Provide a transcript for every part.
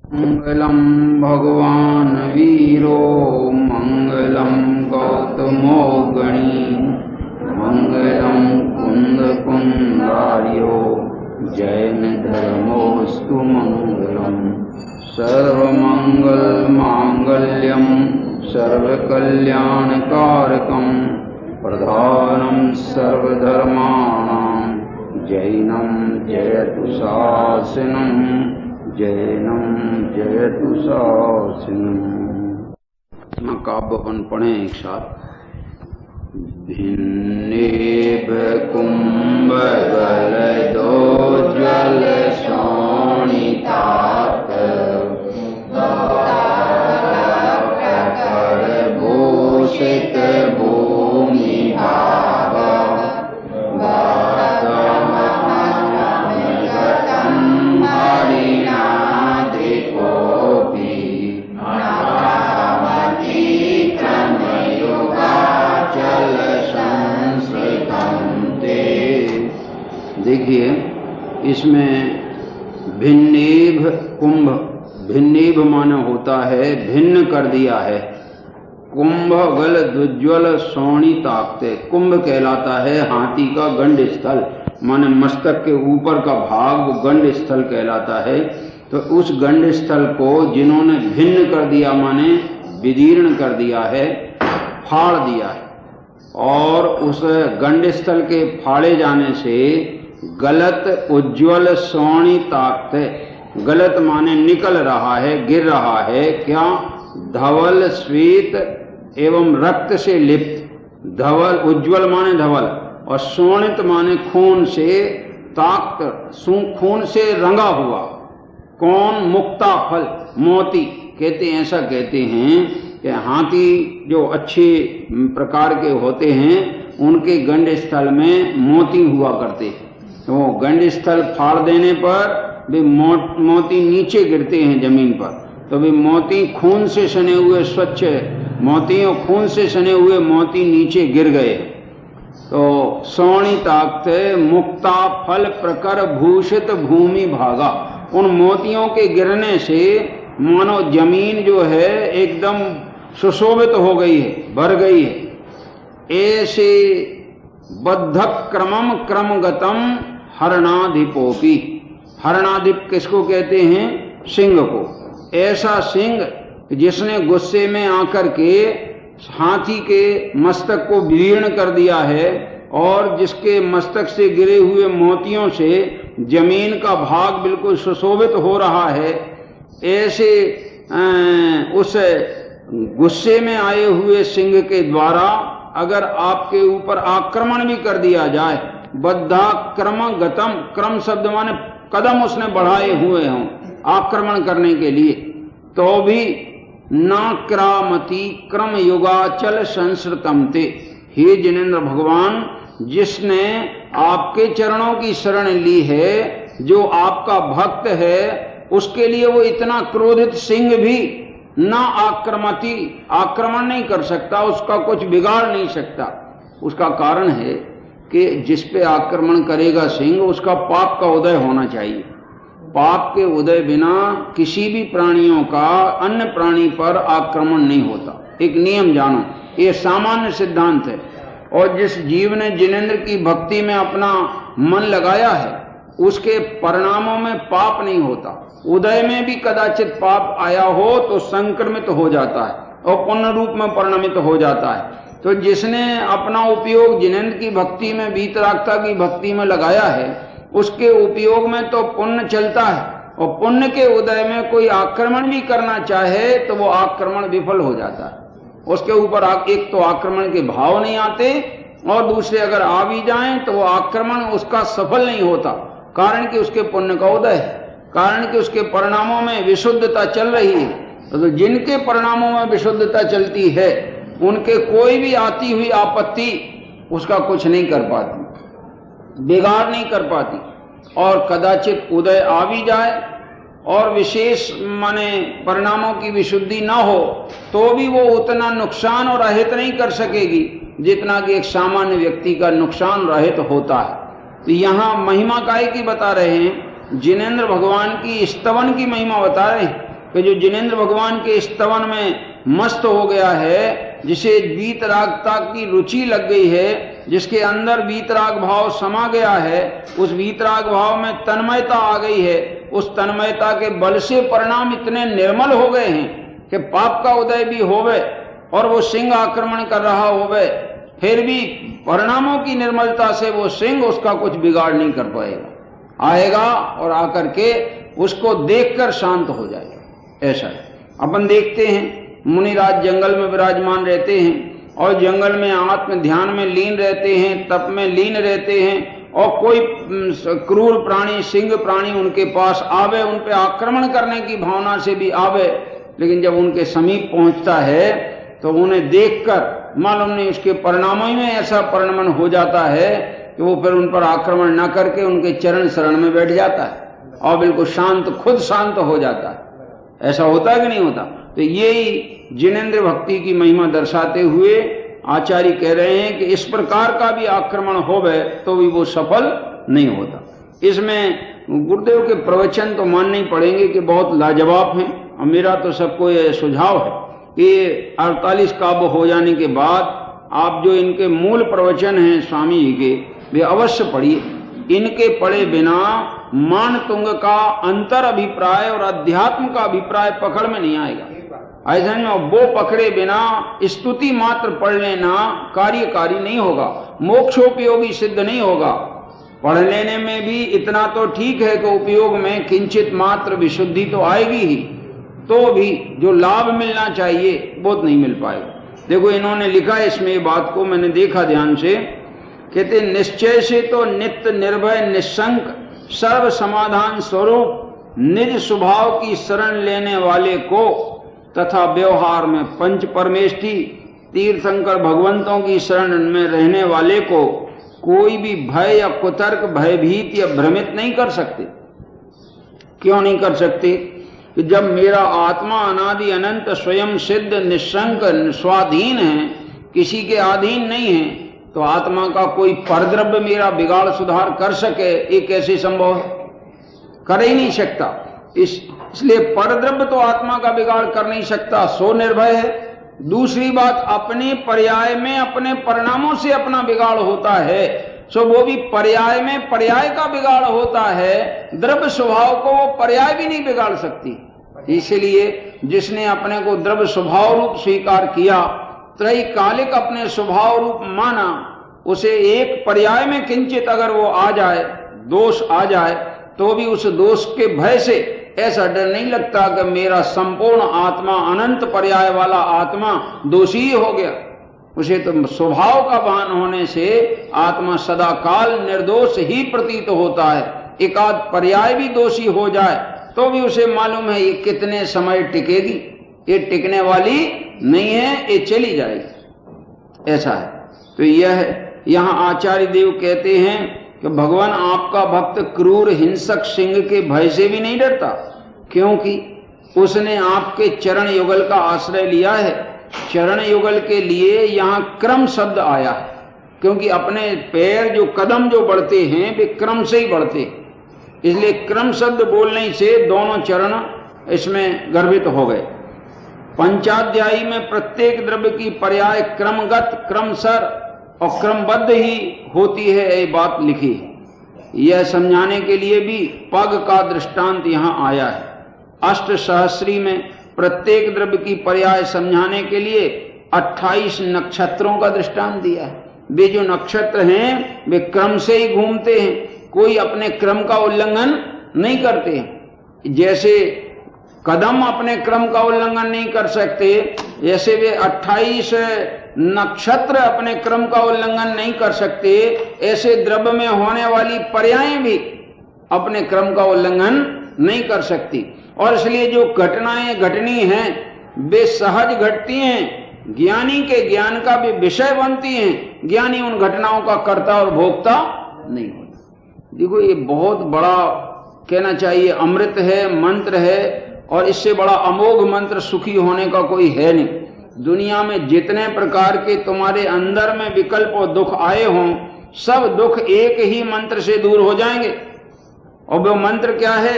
मंगलम भगवान वीरो मंगलम गौतमो गणी मंगलम कुंद कुंदार्यो जैन धर्मोस्तु मंगलम सर्वमंगल मांगल्यम सर्वकल्याणकारकम प्रधानम सर्वधर्माणां जैनम जयतु शासनम जैनम जयतु शासनम। काव्यपन पढ़े एक साथ। भिन्नेभ कुंभ गलदोज्ज्वल शोणितात् प्रकर भूषित भूमि देखिए इसमें भिन्नेभ कुंभ, भिन्नेभ माने होता है भिन्न कर दिया है। कुंभ गल दुज्ज्वल शोणी ताकते, कुंभ कहलाता है हाथी का गंड स्थल, माने मस्तक के ऊपर का भाग वो गंड स्थल कहलाता है। तो उस गंड स्थल को जिन्होंने भिन्न कर दिया माने विदीर्ण कर दिया है, फाड़ दिया है, और उस गंड स्थल के फाड़े जाने से गलत उज्ज्वल सोणी ताकते, गलत माने निकल रहा है, गिर रहा है क्या, धवल श्वेत एवं रक्त से लिप्त। धवल उज्ज्वल माने धवल और सोणित माने खून से, ताक्त खून से रंगा हुआ। कौन? मुक्ता फल, मोती कहते हैं, ऐसा कहते हैं कि हाथी जो अच्छे प्रकार के होते हैं उनके गंड स्थल में मोती हुआ करते हैं। तो गंड स्थल फाड़ देने पर वे मोती नीचे गिरते हैं जमीन पर। तो वे मोती खून से सने हुए, स्वच्छ मोती और खून से सने हुए मोती नीचे गिर गए। तो सोणी ताकत मुक्ता फल प्रकर भूषित भूमि भागा, उन मोतियों के गिरने से मानो जमीन जो है एकदम सुशोभित हो गई है, भर गई है। ऐसे बद्ध क्रमम क्रमगतम हरणाधिपोपी, हरणाधिप किसको कहते हैं? सिंह को। ऐसा सिंह जिसने गुस्से में आकर के हाथी के मस्तक को विदीर्ण कर दिया है और जिसके मस्तक से गिरे हुए मोतियों से जमीन का भाग बिल्कुल सुशोभित हो रहा है, ऐसे उस गुस्से में आए हुए सिंह के द्वारा अगर आपके ऊपर आक्रमण भी कर दिया जाए, बद्धा क्रम गतम, क्रम शब्द माने कदम उसने बढ़ाए हुए हों आक्रमण करने के लिए, तो भी ना क्रामति क्रम युगाचल संस्कृतम ते। हे जिनेन्द्र भगवान, जिसने आपके चरणों की शरण ली है, जो आपका भक्त है, उसके लिए वो इतना क्रोधित सिंह भी ना आक्रमति, आक्रमण नहीं कर सकता, उसका कुछ बिगाड़ नहीं सकता। उसका कारण है कि जिस पे आक्रमण करेगा सिंह, उसका पाप का उदय होना चाहिए। पाप के उदय बिना किसी भी प्राणियों का अन्य प्राणी पर आक्रमण नहीं होता। एक नियम जानो, ये सामान्य सिद्धांत है। और जिस जीव ने जिनेन्द्र की भक्ति में अपना मन लगाया है, उसके परिणामों में पाप नहीं होता। उदय में भी कदाचित पाप आया हो तो संक्रमित हो जाता है और पुण्य रूप में परिणमित हो जाता है। तो जिसने अपना उपयोग जिनेन्द्र की भक्ति में, वीतरागता की भक्ति में लगाया है, उसके उपयोग में तो पुण्य चलता है, और पुण्य के उदय में कोई आक्रमण भी करना चाहे तो वो आक्रमण विफल हो जाता है। उसके ऊपर एक तो आक्रमण के भाव नहीं आते, और दूसरे अगर आ भी जाएं तो वो आक्रमण उसका सफल नहीं होता, कारण कि उसके पुण्य का उदय है, कारण कि उसके परिणामों में विशुद्धता चल रही है। तो जिनके परिणामों में विशुद्धता चलती है, उनके कोई भी आती हुई आपत्ति उसका कुछ नहीं कर पाती, बिगाड़ नहीं कर पाती। और कदाचित उदय आ भी जाए और विशेष माने परिणामों की विशुद्धि न हो, तो भी वो उतना नुकसान और अहित नहीं कर सकेगी जितना कि एक सामान्य व्यक्ति का नुकसान रहित होता है। तो यहाँ महिमा काय की बता रहे हैं, जिनेन्द्र भगवान की स्तवन की महिमा बता रहे हैं कि जो जिनेंद्र भगवान के स्तवन में मस्त हो गया है, जिसे वीतरागता की रुचि लग गई है, जिसके अंदर वीतराग भाव समा गया है, उस वीतराग भाव में तन्मयता आ गई है, उस तन्मयता के बल से परिणाम इतने निर्मल हो गए हैं कि पाप का उदय भी होवे और वो सिंह आक्रमण कर रहा होवे, फिर भी परिणामों की निर्मलता से वो सिंह उसका कुछ बिगाड़ नहीं कर पाएगा, आएगा और आकर के उसको देखकर शांत हो जाएगा। ऐसा है। अपन देखते हैं मुनिराज जंगल में विराजमान रहते हैं और जंगल में आत्म ध्यान में लीन रहते हैं, तप में लीन रहते हैं, और कोई क्रूर प्राणी, सिंह प्राणी उनके पास आवे, उन पे आक्रमण करने की भावना से भी आवे, लेकिन जब उनके समीप पहुंचता है तो उन्हें देखकर मालूम नहीं उसके परिणामों में ऐसा परिणमन हो जाता है कि वो फिर उन पर आक्रमण न करके उनके चरण शरण में बैठ जाता है और बिल्कुल शांत, खुद शांत हो जाता है। ऐसा होता है कि नहीं होता? तो यही जिनेंद्र भक्ति की महिमा दर्शाते हुए आचार्य कह रहे हैं कि इस प्रकार का भी आक्रमण होवे तो भी वो सफल नहीं होता। इसमें गुरुदेव के प्रवचन तो मानने ही पड़ेंगे कि बहुत लाजवाब हैं, और मेरा तो सबको यह सुझाव है कि 48 काव्य हो जाने के बाद आप जो इनके मूल प्रवचन हैं स्वामी जी के, वे अवश्य पढ़िए। इनके पढ़े बिना मान तुंग का अंतर अभिप्राय और अध्यात्म का अभिप्राय पकड़ में नहीं आएगा। ऐसा नहीं, वो पकड़े बिना स्तुति मात्र पढ़ लेना कार्यकारी नहीं होगा, मोक्षोपयोगी सिद्ध नहीं होगा। पढ़ लेने में भी इतना तो ठीक है कि उपयोग में किंचित मात्र विशुद्धि तो आएगी ही, तो भी जो लाभ मिलना चाहिए वो नहीं मिल पाएगा। देखो इन्होंने लिखा इसमें ये बात को मैंने देखा ध्यान से, कहते निश्चय से तो नित्य निर्भय निशंक सर्व समाधान स्वरूप निज स्वभाव की शरण लेने वाले को तथा व्यवहार में पंच परमेष्ठी तीर्थंकर भगवंतों की शरण में रहने वाले को कोई भी भय या कुतर्क, भयभीत या भ्रमित नहीं कर सकते। क्यों नहीं कर सकते? कि जब मेरा आत्मा अनादि अनंत स्वयं सिद्ध निशंक स्वाधीन है, किसी के अधीन नहीं है, तो आत्मा का कोई परद्रव्य मेरा बिगाड़ सुधार कर सके, ये कैसे संभव है? कर ही नहीं सकता। इसलिए परद्रव्य तो आत्मा का बिगाड़ कर नहीं सकता, सो निर्भय है। दूसरी बात, अपने पर्याय में अपने परिणामों से अपना बिगाड़ होता है, सो वो भी पर्याय में पर्याय का बिगाड़ होता है। द्रव्य स्वभाव को वो पर्याय भी नहीं बिगाड़ सकती। इसलिए जिसने अपने को द्रव्य स्वभाव रूप स्वीकार किया, त्रैकालिक अपने स्वभाव रूप माना, उसे एक पर्याय में किंचित अगर वो आ जाए, दोष आ जाए, तो भी उस दोष के भय से ऐसा डर नहीं लगता कि मेरा संपूर्ण आत्मा, अनंत पर्याय वाला आत्मा दोषी ही हो गया। उसे तो स्वभाव का भान होने से आत्मा सदा काल निर्दोष ही प्रतीत होता है। एकाध पर्याय भी दोषी हो जाए तो भी उसे मालूम है ये कितने समय टिकेगी, ये टिकने वाली नहीं है, ये चली जाएगी। ऐसा है। तो यह यहाँ आचार्य देव कहते हैं कि भगवान आपका भक्त क्रूर हिंसक सिंह के भय से भी नहीं डरता, क्योंकि उसने आपके चरण युगल का आश्रय लिया है। चरण युगल के लिए यहाँ क्रम शब्द आया है, क्योंकि अपने पैर जो कदम जो बढ़ते हैं वे क्रम से ही बढ़ते हैं, इसलिए क्रम शब्द बोलने से दोनों चरण इसमें गर्भित हो गए। पंचाध्यायी में प्रत्येक द्रव्य की पर्याय क्रमगत, क्रमसर और क्रमबद्ध ही होती है, ये बात लिखी है। यह समझाने के लिए भी पग का दृष्टांत यहाँ आया है। अष्ट सहस्री में प्रत्येक द्रव्य की पर्याय समझाने के लिए 28 नक्षत्रों का दृष्टांत दिया है। वे जो नक्षत्र हैं वे क्रम से ही घूमते हैं, कोई अपने क्रम का उल्लंघन नहीं करते हैं। जैसे कदम अपने क्रम का उल्लंघन नहीं कर सकते, जैसे वे 28 नक्षत्र अपने क्रम का उल्लंघन नहीं कर सकते, ऐसे द्रव्य में होने वाली पर्यायें भी अपने क्रम का उल्लंघन नहीं कर सकती। और इसलिए जो घटनाएं घटनी हैं वे सहज घटती हैं, ज्ञानी के ज्ञान का भी विषय बनती हैं। ज्ञानी उन घटनाओं का कर्ता और भोक्ता नहीं होता। देखो ये बहुत बड़ा कहना चाहिए अमृत है, मंत्र है, और इससे बड़ा अमोघ मंत्र सुखी होने का कोई है नहीं। दुनिया में जितने प्रकार के तुम्हारे अंदर में विकल्प और दुख आए हों, सब दुख एक ही मंत्र से दूर हो जाएंगे। और वो मंत्र क्या है?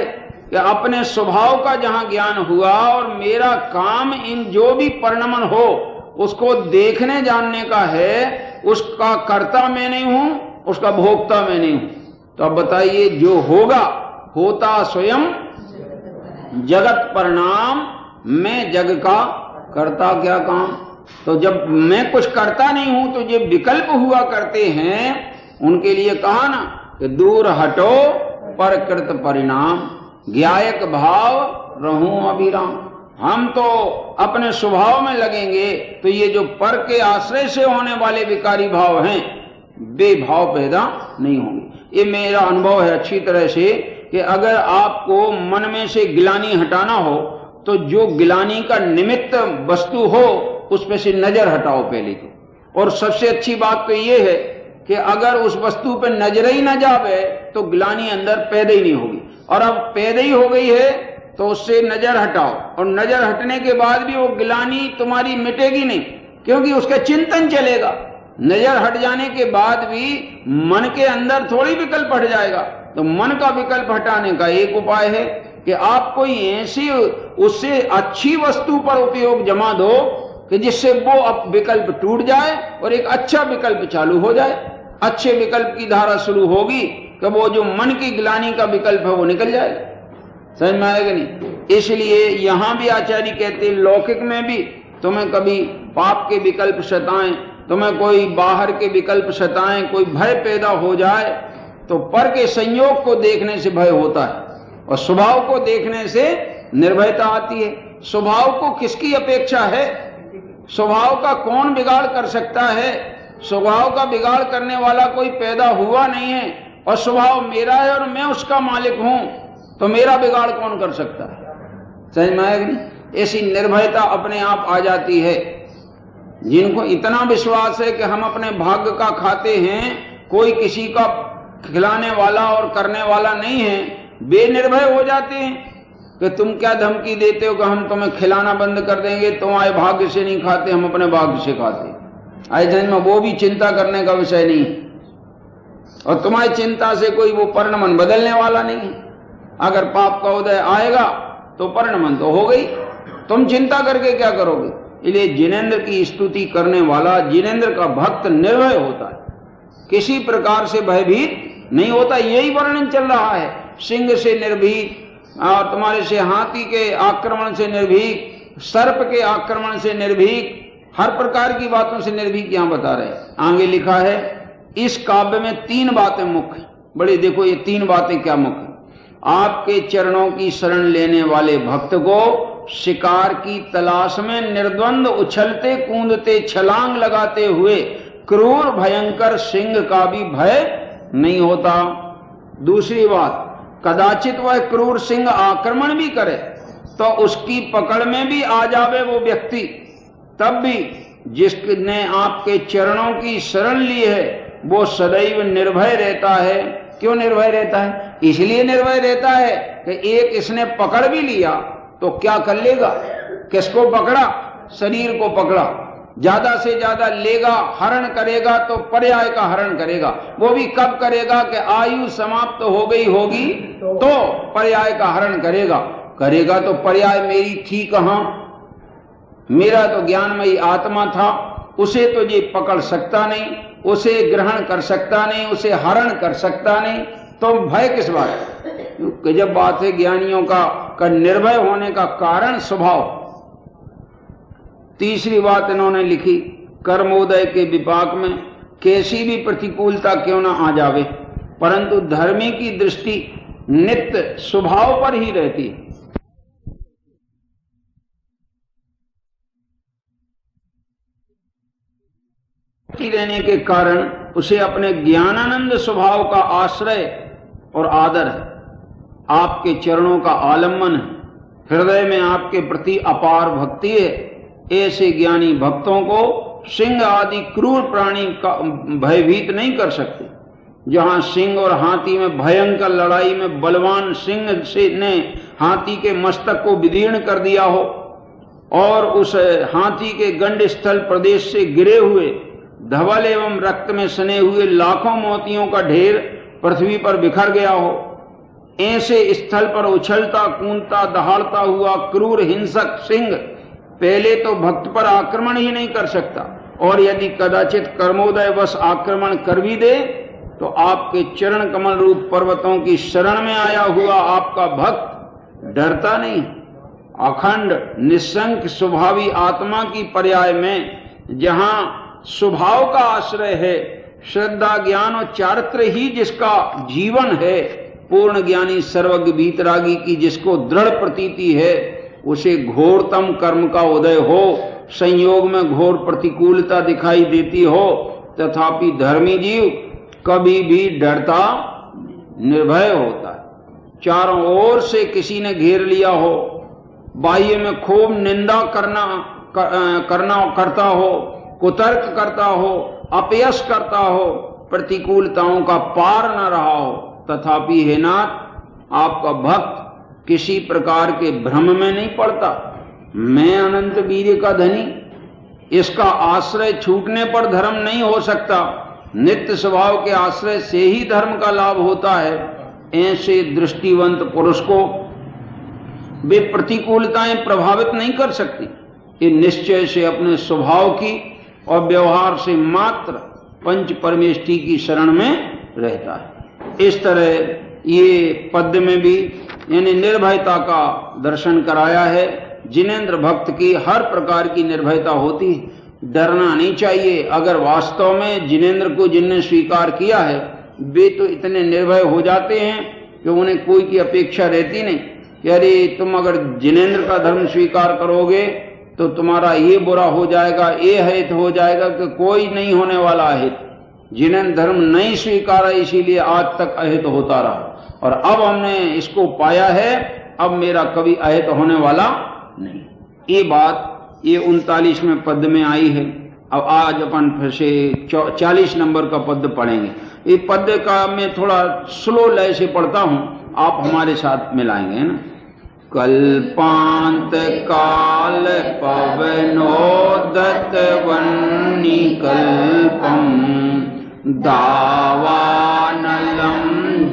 कि अपने स्वभाव का जहां ज्ञान हुआ और मेरा काम इन जो भी परिणमन हो उसको देखने जानने का है, उसका कर्ता मैं नहीं हूं, उसका भोक्ता मैं नहीं हूं। तो अब बताइए, जो होगा होता स्वयं जगत परिणाम, मैं जग का करता क्या काम। तो जब मैं कुछ करता नहीं हूं तो जो विकल्प हुआ करते हैं उनके लिए कहा ना कि दूर हटो परकृत परिणाम, ज्ञायक भाव रहूं अभिराम। हम तो अपने स्वभाव में लगेंगे तो ये जो पर के आश्रय से होने वाले विकारी भाव हैं वे भाव पैदा नहीं होंगे। ये मेरा अनुभव है अच्छी तरह से कि अगर आपको मन में से गिलानी हटाना हो तो जो गिलानी का निमित्त वस्तु हो उस पे से नजर हटाओ पहले तो। और सबसे अच्छी बात तो ये है कि अगर उस वस्तु पे नजर ही न जावे तो गिलानी अंदर पैदा ही नहीं होगी, और अब पैदा ही हो गई है तो उससे नजर हटाओ, और नजर हटने के बाद भी वो गिलानी तुम्हारी मिटेगी नहीं, क्योंकि उसका चिंतन चलेगा। नजर हट जाने के बाद भी मन के अंदर थोड़ी विकल्प हट जाएगा। तो मन का विकल्प हटाने का एक उपाय है कि आप कोई ऐसी उससे अच्छी वस्तु पर उपयोग जमा दो कि जिससे वो अब विकल्प टूट जाए और एक अच्छा विकल्प चालू हो जाए। अच्छे विकल्प की धारा शुरू होगी कि वो जो मन की गिलानी का विकल्प है वो निकल जाएगा। समझ में आएगा नहीं? इसलिए यहां भी आचार्य कहते हैं लौकिक में भी तुम्हें कभी पाप के विकल्प सताएं, तुम्हें कोई बाहर के विकल्प सताएं, कोई भय पैदा हो जाए तो पर के संयोग को देखने से भय होता है और स्वभाव को देखने से निर्भयता आती है। स्वभाव को किसकी अपेक्षा है? स्वभाव का कौन बिगाड़ कर सकता है? स्वभाव का बिगाड़ करने वाला कोई पैदा हुआ नहीं है, और स्वभाव मेरा है और मैं उसका मालिक हूं, तो मेरा बिगाड़ कौन कर सकता है? समझ में आएगी? ऐसी निर्भयता अपने आप आ जाती है। जिनको इतना विश्वास है कि हम अपने भाग्य का खाते हैं, कोई किसी का खिलाने वाला और करने वाला नहीं है, बेनिर्भय हो जाते हैं कि तुम क्या धमकी देते हो कि हम तुम्हें खिलाना बंद कर देंगे, तुम्हारे भाग्य से नहीं खाते, हम अपने भाग्य से खाते। आए जन्म वो भी चिंता करने का विषय नहीं, और तुम्हारी चिंता से कोई वो परिणमन बदलने वाला नहीं है। अगर पाप का उदय आएगा तो परिणमन तो हो गई, तुम चिंता करके क्या करोगे? इसलिए जिनेंद्र की स्तुति करने वाला, जिनेंद्र का भक्त निर्भय होता है, किसी प्रकार से भयभीत नहीं होता। यही वर्णन चल रहा है, सिंह से निर्भीक और तुम्हारे से हाथी के आक्रमण से निर्भीक, सर्प के आक्रमण से निर्भीक, हर प्रकार की बातों से निर्भीक यहां बता रहे हैं। आगे लिखा है इस काव्य में 3 बातें मुख्य, बड़े देखो ये 3 बातें क्या मुख्य। आपके चरणों की शरण लेने वाले भक्त को शिकार की तलाश में निर्द्वंद उछलते कूदते छलांग लगाते हुए क्रूर भयंकर सिंह का भी भय नहीं होता। दूसरी बात, कदाचित वह क्रूर सिंह आक्रमण भी करे तो उसकी पकड़ में भी आ जावे वो व्यक्ति, तब भी जिसने आपके चरणों की शरण ली है वो सदैव निर्भय रहता है। क्यों निर्भय रहता है? इसलिए निर्भय रहता है कि एक इसने पकड़ भी लिया तो क्या कर लेगा? किसको पकड़ा? शरीर को पकड़ा, ज्यादा से ज्यादा लेगा, हरण करेगा तो पर्याय का हरण करेगा। वो भी कब करेगा कि आयु समाप्त हो गई होगी तो पर्याय का हरण करेगा। करेगा तो पर्याय मेरी थी कहां? मेरा तो ज्ञानमयी आत्मा था, उसे तो ये पकड़ सकता नहीं, उसे ग्रहण कर सकता नहीं, उसे हरण कर सकता नहीं, तो भय किस बात? जब बात है ज्ञानियों का निर्भय होने का कारण स्वभाव। तीसरी बात इन्होंने लिखी, कर्मोदय के विपाक में कैसी भी प्रतिकूलता क्यों ना आ जावे, परंतु धर्मी की दृष्टि नित्य स्वभाव पर ही रहती है। रहने के कारण उसे अपने ज्ञानानंद स्वभाव का आश्रय और आदर है, आपके चरणों का आलम्बन है, हृदय में आपके प्रति अपार भक्ति है। ऐसे ज्ञानी भक्तों को सिंह आदि क्रूर प्राणी का भयभीत नहीं कर सकते। जहां सिंह और हाथी में भयंकर लड़ाई में बलवान सिंह से ने हाथी के मस्तक को विदीर्ण कर दिया हो और उस हाथी के गंड स्थल प्रदेश से गिरे हुए धवल एवं रक्त में सने हुए लाखों मोतियों का ढेर पृथ्वी पर बिखर गया हो, ऐसे स्थल पर उछलता कूदता दहाड़ता हुआ क्रूर हिंसक सिंह पहले तो भक्त पर आक्रमण ही नहीं कर सकता, और यदि कदाचित कर्मोदयवश आक्रमण कर भी दे तो आपके चरण कमल रूप पर्वतों की शरण में आया हुआ आपका भक्त डरता नहीं। अखंड निसंक स्वभावी आत्मा की पर्याय में जहां स्वभाव का आश्रय है, श्रद्धा ज्ञान और चारित्र ही जिसका जीवन है, पूर्ण ज्ञानी सर्वज्ञ वीतरागी की जिसको दृढ़ प्रतीति है, उसे घोरतम कर्म का उदय हो, संयोग में घोर प्रतिकूलता दिखाई देती हो, तथापि धर्मी जीव कभी भी डरता निर्भय होता है। चारों ओर से किसी ने घेर लिया हो, बाह्य में खूब निंदा करता हो, कुतर्क करता हो, अपयश करता हो, प्रतिकूलताओं का पार न रहा हो, तथापि हे नाथ आपका भक्त किसी प्रकार के भ्रम में नहीं पड़ता। मैं अनंत वीर्य का धनी, इसका आश्रय छूटने पर धर्म नहीं हो सकता, नित्य स्वभाव के आश्रय से ही धर्म का लाभ होता है। ऐसे दृष्टिवंत पुरुष को वे प्रतिकूलताएं प्रभावित नहीं कर सकती। ये निश्चय से अपने स्वभाव की और व्यवहार से मात्र पंच परमेष्टि की शरण में रहता है। इस तरह ये पद्य में भी यानी निर्भयता का दर्शन कराया है। जिनेंद्र भक्त की हर प्रकार की निर्भयता होती है, डरना नहीं चाहिए। अगर वास्तव में जिनेंद्र को जिनने स्वीकार किया है, वे तो इतने निर्भय हो जाते हैं कि उन्हें कोई की अपेक्षा रहती नहीं कि अरे तुम अगर जिनेंद्र का धर्म स्वीकार करोगे तो तुम्हारा ये बुरा हो जाएगा, ये अहित हो जाएगा, कि कोई नहीं होने वाला अहित। जिनेंद्र धर्म नहीं स्वीकारा, इसीलिए आज तक अहित होता रहा, और अब हमने इसको पाया है, अब मेरा कभी अहित होने वाला नहीं। ये बात ये 39वें पद में आई है। अब आज अपन फिर से 40 नंबर का पद पढ़ेंगे। ये पद का मैं थोड़ा स्लो लय से पढ़ता हूं, आप हमारे साथ मिलाएंगे, है ना। कल्पांत काल पवनोदत वन्नी कल्पम दावानलम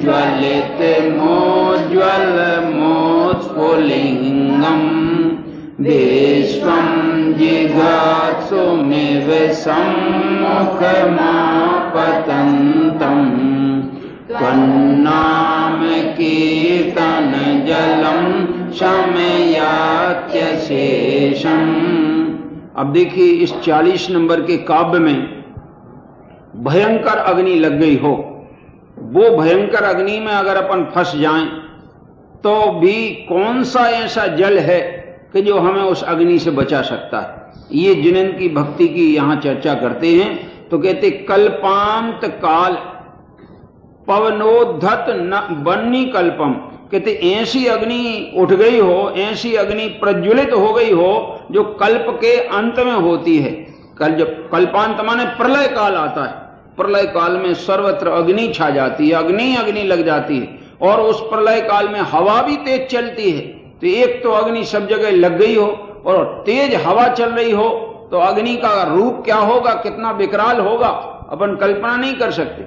ज्वलित मोज्वल मोस्फुलिंगम विश्वं जिघात्सुमिव सम्मुखमापतन्तं त्वन्नाम कीर्तन जलम शमयात्यशेषम्। अब देखिए इस 40 नंबर के काव्य में भयंकर अग्नि लग गई हो, वो भयंकर अग्नि में अगर अपन फंस जाएं तो भी कौन सा ऐसा जल है कि जो हमें उस अग्नि से बचा सकता है। ये जिनेंद्र की भक्ति की यहां चर्चा करते हैं, तो कहते कल्पांत काल पवनोद्धत बन्नी कल्पम, कहते ऐसी अग्नि उठ गई हो, ऐसी अग्नि प्रज्वलित हो गई हो जो कल्प के अंत में होती है। जब कल्पांत माने प्रलय काल आता है, प्रलय काल में सर्वत्र अग्नि छा जाती है, अग्नि लग जाती है, और उस प्रलय काल में हवा भी तेज चलती है। तो एक तो अग्नि सब जगह लग गई हो और तेज हवा चल रही हो, तो अग्नि का रूप क्या होगा, कितना विकराल होगा, अपन कल्पना नहीं कर सकते।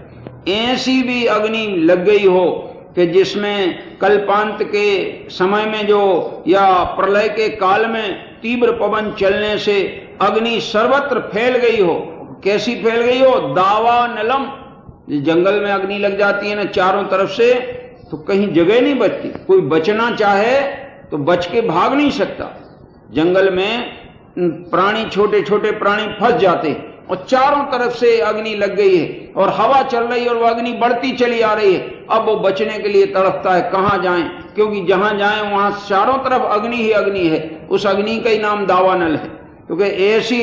ऐसी भी अग्नि लग गई हो कि जिसमें कल्पांत के समय में जो या प्रलय के काल में तीव्र पवन चलने से अग्नि सर्वत्र फैल गई हो। कैसी फैल गई हो, दावानलम, जंगल में अग्नि लग जाती है ना चारों तरफ से, तो कहीं जगह नहीं बचती। कोई बचना चाहे तो बच के भाग नहीं सकता। जंगल में प्राणी, छोटे छोटे प्राणी फंस जाते, और चारों तरफ से अग्नि लग गई है और हवा चल रही है और वो अग्नि बढ़ती चली आ रही है। अब वो बचने के लिए तड़पता है, कहां जाएं, क्योंकि जहां जाएं वहां चारों तरफ अग्नि ही अग्नि है। उस अग्नि का ही नाम दावानल है, क्योंकि ऐसी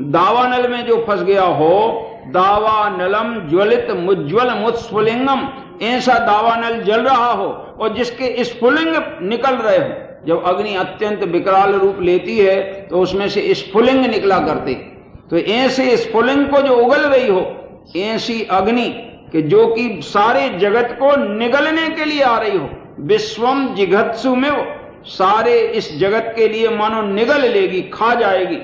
दावानल में जो फंस गया हो, दावानलम ज्वलित मुज्ज्वल मुत्स्फुलिंगम, ऐसा दावानल जल रहा हो और जिसके स्फुलिंग निकल रहे हो। जब अग्नि अत्यंत विकराल रूप लेती है तो उसमें से स्फुलिंग निकला करते, तो ऐसे स्फुलिंग को जो उगल रही हो, ऐसी अग्नि कि जो कि सारे जगत को निगलने के लिए आ रही हो। विश्वम जिघत्सु में वो सारे इस जगत के लिए मानो निगल लेगी, खा जाएगी।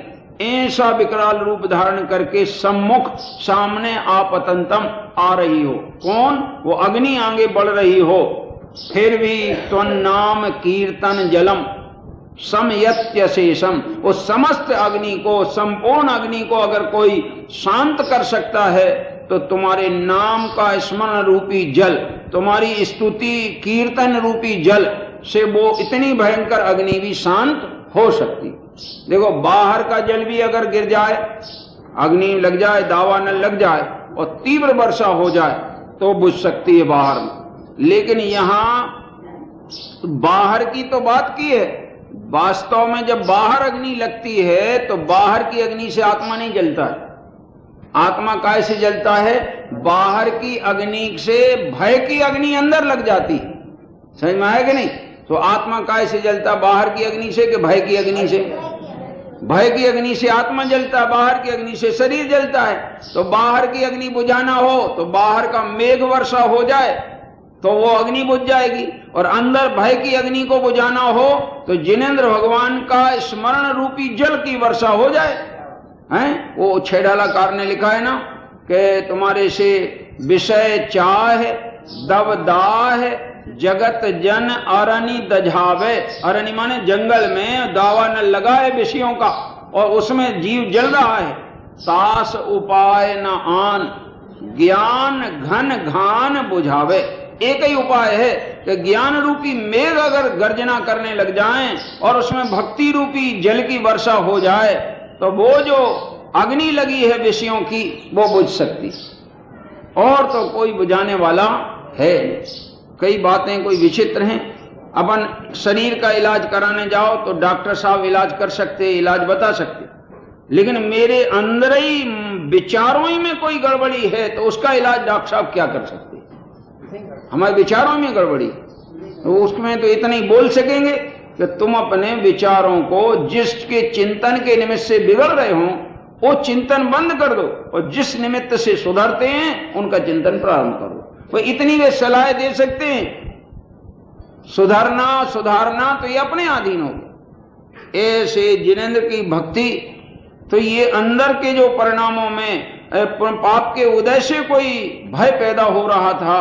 ऐसा विकराल रूप धारण करके सम्मुख सामने आपतंतम आ रही हो। कौन? वो अग्नि आगे बढ़ रही हो। फिर भी त्वन्नाम कीर्तन जलम समयत्य शेषम, उस समस्त अग्नि को, संपूर्ण अग्नि को अगर कोई शांत कर सकता है तो तुम्हारे नाम का स्मरण रूपी जल, तुम्हारी स्तुति कीर्तन रूपी जल से वो इतनी भयंकर अग्नि भी शांत हो सकती। देखो बाहर का जल भी अगर गिर जाए, अग्नि लग जाए, दावानल लग जाए और तीव्र वर्षा हो जाए तो बुझ सकती है बाहर में, लेकिन यहां बाहर की तो बात की है, वास्तव में जब बाहर अग्नि लगती है तो बाहर की अग्नि से आत्मा नहीं जलता है। आत्मा काय से जलता है? बाहर की अग्नि से भय की अग्नि अंदर लग जाती है। समझ में आया कि नहीं? तो आत्मा काय से जलता? बाहर की अग्नि से कि भय की अग्नि से? भय की अग्नि से आत्मा जलता है, बाहर की अग्नि से शरीर जलता है। तो बाहर की अग्नि बुझाना हो तो बाहर का मेघ वर्षा हो जाए तो वो अग्नि बुझ जाएगी, और अंदर भय की अग्नि को बुझाना हो तो जिनेंद्र भगवान का स्मरण रूपी जल की वर्षा हो जाए। हैं? वो छेड़ालाकार ने लिखा है ना कि तुम्हारे से विषय चाह दब दाह जगत जन अरणी दझावे। अरणी माने जंगल में दावा न लगाए विषयों का और उसमें जीव जल रहा है। सास उपाय न आन ज्ञान घन घान बुझावे। एक ही उपाय है कि ज्ञान रूपी मेघ अगर गर्जना करने लग जाएं और उसमें भक्ति रूपी जल की वर्षा हो जाए तो वो जो अग्नि लगी है विषयों की वो बुझ सकती, और तो कोई बुझाने वाला है। कई बातें कोई विचित्र हैं। अपन शरीर का इलाज कराने जाओ तो डॉक्टर साहब इलाज कर सकते, इलाज बता सकते, लेकिन मेरे अंदर ही विचारों ही में कोई गड़बड़ी है तो उसका इलाज डॉक्टर साहब क्या कर सकते? हमारे विचारों में गड़बड़ी तो उसमें तो इतना ही बोल सकेंगे कि तुम अपने विचारों को जिसके चिंतन के निमित्त से बिगड़ रहे हो वो चिंतन बंद कर दो, और जिस निमित्त से सुधरते हैं उनका चिंतन प्रारंभ करो। वो इतनी वे सलाह दे सकते हैं। सुधारना तो ये अपने अधीन होगा। ऐसे जिनेंद्र की भक्ति तो ये अंदर के जो परिणामों में पाप के उदय से कोई भय पैदा हो रहा था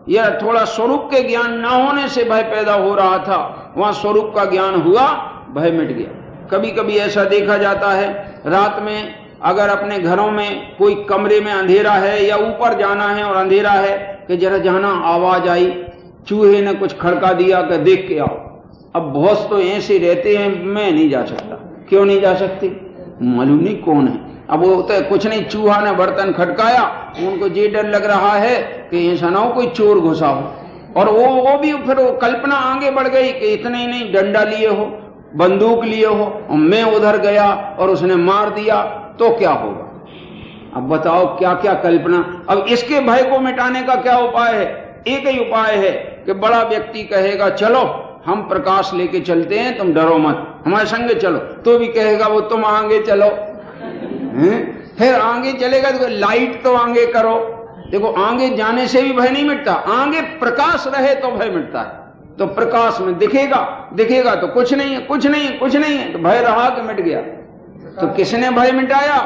या थोड़ा स्वरूप के ज्ञान न होने से भय पैदा हो रहा था, वहां स्वरूप का ज्ञान हुआ, भय मिट गया। कभी कभी ऐसा देखा जाता है रात में अगर अपने घरों में कोई कमरे में अंधेरा है या ऊपर जाना है और अंधेरा है कि जरा जाना, आवाज आई, चूहे ने कुछ खड़का दिया कि देख के आओ। अब बहुत तो ऐसे रहते हैं, मैं नहीं जा सकता। क्यों नहीं जा सकती? मालूम नहीं कौन है। अब वो तो कुछ नहीं, चूहा ने बर्तन खटकाया, उनको ये डर लग रहा है कि ऐसा ना हो कोई चोर घुसा हो, और वो भी फिर वो कल्पना आगे बढ़ गई कि इतने ही नहीं, डंडा लिए हो, बंदूक लिए हो, और मैं उधर गया और उसने मार दिया तो क्या होगा? अब बताओ क्या क्या कल्पना। अब इसके भय को मिटाने का क्या उपाय है? एक ही उपाय है कि बड़ा व्यक्ति कहेगा चलो हम प्रकाश लेके चलते हैं, तुम डरो मत, हमारे संग चलो, तो भी कहेगा वो तुम आगे चलो। फिर आगे चलेगा तो लाइट तो आगे करो। देखो आगे जाने से भी भय नहीं मिटता, आगे प्रकाश रहे तो भय मिटता है। तो प्रकाश में दिखेगा तो कुछ नहीं है, कुछ नहीं है, कुछ नहीं है, तो भय रहा कि मिट गया। तो किसने भय मिटाया?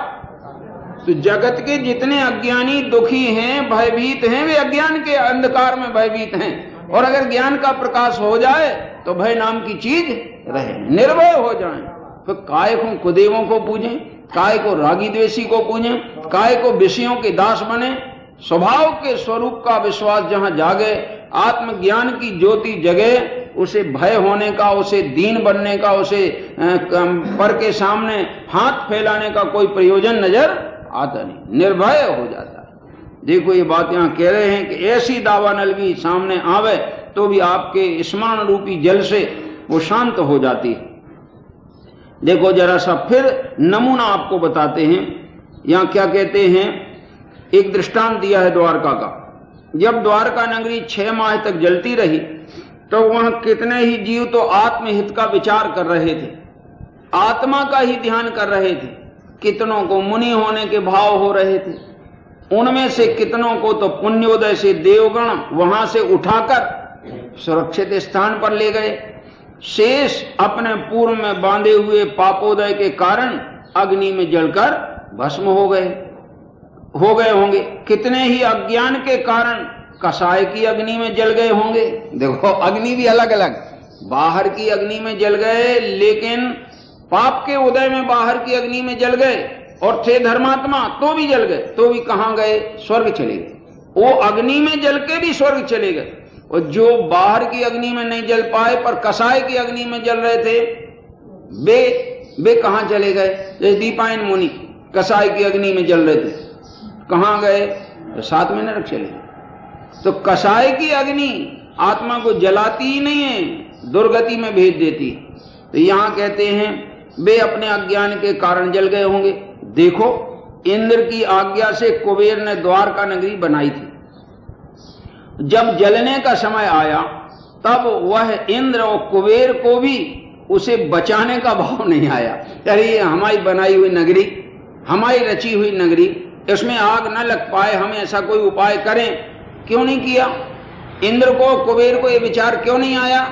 तो जगत के जितने अज्ञानी दुखी हैं, भयभीत हैं, वे अज्ञान के अंधकार में भयभीत हैं, और अगर ज्ञान का प्रकाश हो जाए तो भय नाम की चीज रहे, निर्भय हो जाएं। तो काय को कुदेवों को पूजें, काय को रागी द्वेषी को पूजें, काय को विषयों के दास बने। स्वभाव के स्वरूप का विश्वास जहां जागे, आत्मज्ञान की ज्योति जगे, उसे भय होने का, उसे दीन बनने का, उसे पर के सामने हाथ फैलाने का कोई प्रयोजन नजर आता नहीं, निर्भय हो जाता है। देखो ये बात यहां कह रहे हैं कि ऐसी दावानल भी सामने आवे तो भी आपके स्मरण रूपी जल से वो शांत हो जाती है। देखो जरा सा फिर नमूना आपको बताते हैं। यहां क्या कहते हैं, एक दृष्टांत दिया है द्वारका का। जब द्वारका नगरी 6 माह तक जलती रही तो वहां कितने ही जीव तो आत्महित का विचार कर रहे थे, आत्मा का ही ध्यान कर रहे थे। कितनों को मुनि होने के भाव हो रहे थे, उनमें से कितनों को तो पुण्योदय से देवगण वहां से उठाकर सुरक्षित स्थान पर ले गए। शेष अपने पूर्व में बांधे हुए पापोदय के कारण अग्नि में जलकर भस्म हो गए होंगे। कितने ही अज्ञान के कारण कसाय की अग्नि में जल गए होंगे। देखो अग्नि भी अलग अलग, बाहर की अग्नि में जल गए, लेकिन पाप के उदय में बाहर की अग्नि में जल गए, और थे धर्मात्मा तो भी जल गए, तो भी कहां गए? स्वर्ग चले गए। वो अग्नि में जल के भी स्वर्ग चले गए। और जो बाहर की अग्नि में नहीं जल पाए पर कसाय की अग्नि में जल रहे थे, वे कहां चले गए? जैसे दीपायन मुनि कसाय की अग्नि में जल रहे थे, कहां गए? तो 7 में नरक चले गए। तो कसाय की अग्नि आत्मा को जलाती ही नहीं है, दुर्गति में भेज देती। तो यहां कहते हैं वे अपने अज्ञान के कारण जल गए होंगे। देखो इंद्र की आज्ञा से कुबेर ने द्वारका नगरी बनाई थी। जब जलने का समय आया तब वह इंद्र और कुबेर को भी उसे बचाने का भाव नहीं आया। अरे ये हमारी बनाई हुई नगरी, हमारी रची हुई नगरी, इसमें आग न लग पाए, हम ऐसा कोई उपाय करें। क्यों नहीं किया? इंद्र को कुबेर को ये विचार क्यों नहीं आया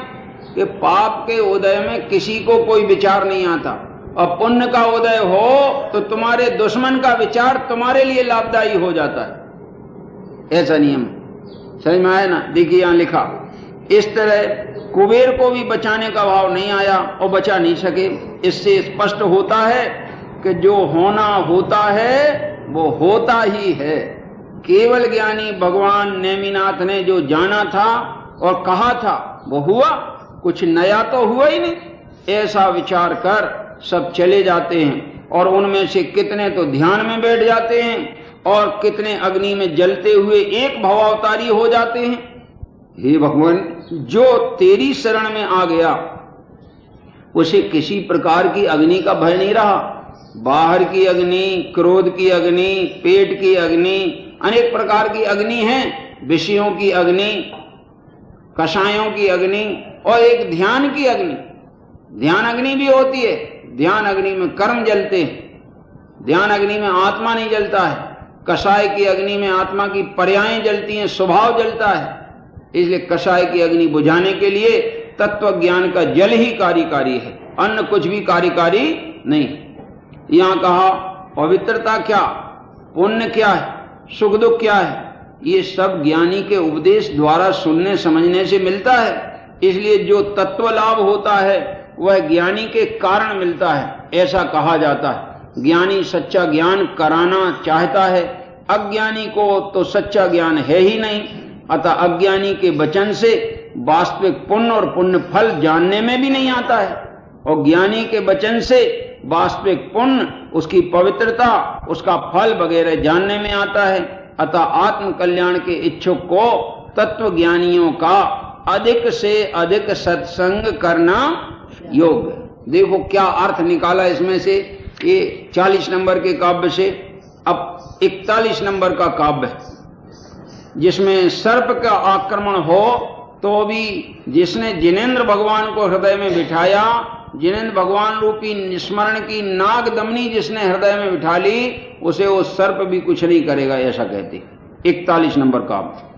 कि पाप के उदय में किसी को कोई विचार नहीं आता, और पुण्य का उदय हो तो तुम्हारे दुश्मन का विचार तुम्हारे लिए लाभदायी हो जाता है। ऐसा नियम समझ में आया ना? देखिए यहां लिखा, इस तरह कुबेर को भी बचाने का भाव नहीं आया और बचा नहीं सके। इससे स्पष्ट होता है कि जो होना होता है वो होता ही है। केवल ज्ञानी भगवान नेमिनाथ ने जो जाना था और कहा था वो हुआ, कुछ नया तो हुआ ही नहीं। ऐसा विचार कर सब चले जाते हैं, और उनमें से कितने तो ध्यान में बैठ जाते हैं और कितने अग्नि में जलते हुए एक भवावतारी हो जाते हैं। हे भगवान, जो तेरी शरण में आ गया उसे किसी प्रकार की अग्नि का भय नहीं रहा। बाहर की अग्नि, क्रोध की अग्नि, पेट की अग्नि, अनेक प्रकार की अग्नि है, विषयों की अग्नि, कषायों की अग्नि, और एक ध्यान की अग्नि। ध्यान अग्नि भी होती है, ध्यान अग्नि में कर्म जलते हैं, ध्यान अग्नि में आत्मा नहीं जलता है। कषाय की अग्नि में आत्मा की पर्यायें जलती हैं, स्वभाव जलता है। इसलिए कषाय की अग्नि बुझाने के लिए तत्व ज्ञान का जल ही कार्यकारी है, अन्य कुछ भी कार्यकारी नहीं। यहां कहा पवित्रता क्या, पुण्य क्या है, सुख दुख क्या है, ये सब ज्ञानी के उपदेश द्वारा सुनने समझने से मिलता है। इसलिए जो तत्व लाभ होता है वह ज्ञानी के कारण मिलता है, ऐसा कहा जाता है। ज्ञानी सच्चा ज्ञान कराना चाहता है, अज्ञानी को तो सच्चा ज्ञान है ही नहीं। अतः अज्ञानी के वचन से वास्तविक पुण्य और पुण्य फल जानने में भी नहीं आता है, और ज्ञानी के वचन से वास्तविक पुण्य, उसकी पवित्रता, उसका फल वगैरह जानने में आता है। अतः आत्म कल्याण के इच्छुक को तत्व ज्ञानियों का अधिक से अधिक सत्संग करना योग्य। देखो क्या अर्थ निकाला इसमें से, ये 40 नंबर के काव्य से। अब 41 नंबर का काव्य जिसमें सर्प का आक्रमण हो तो भी जिसने जिनेंद्र भगवान को हृदय में बिठाया, जिनेंद्र भगवान रूपी स्मरण की नाग दमनी जिसने हृदय में बिठा ली, उसे वो सर्प भी कुछ नहीं करेगा, ऐसा कहते। 41 नंबर काव्य।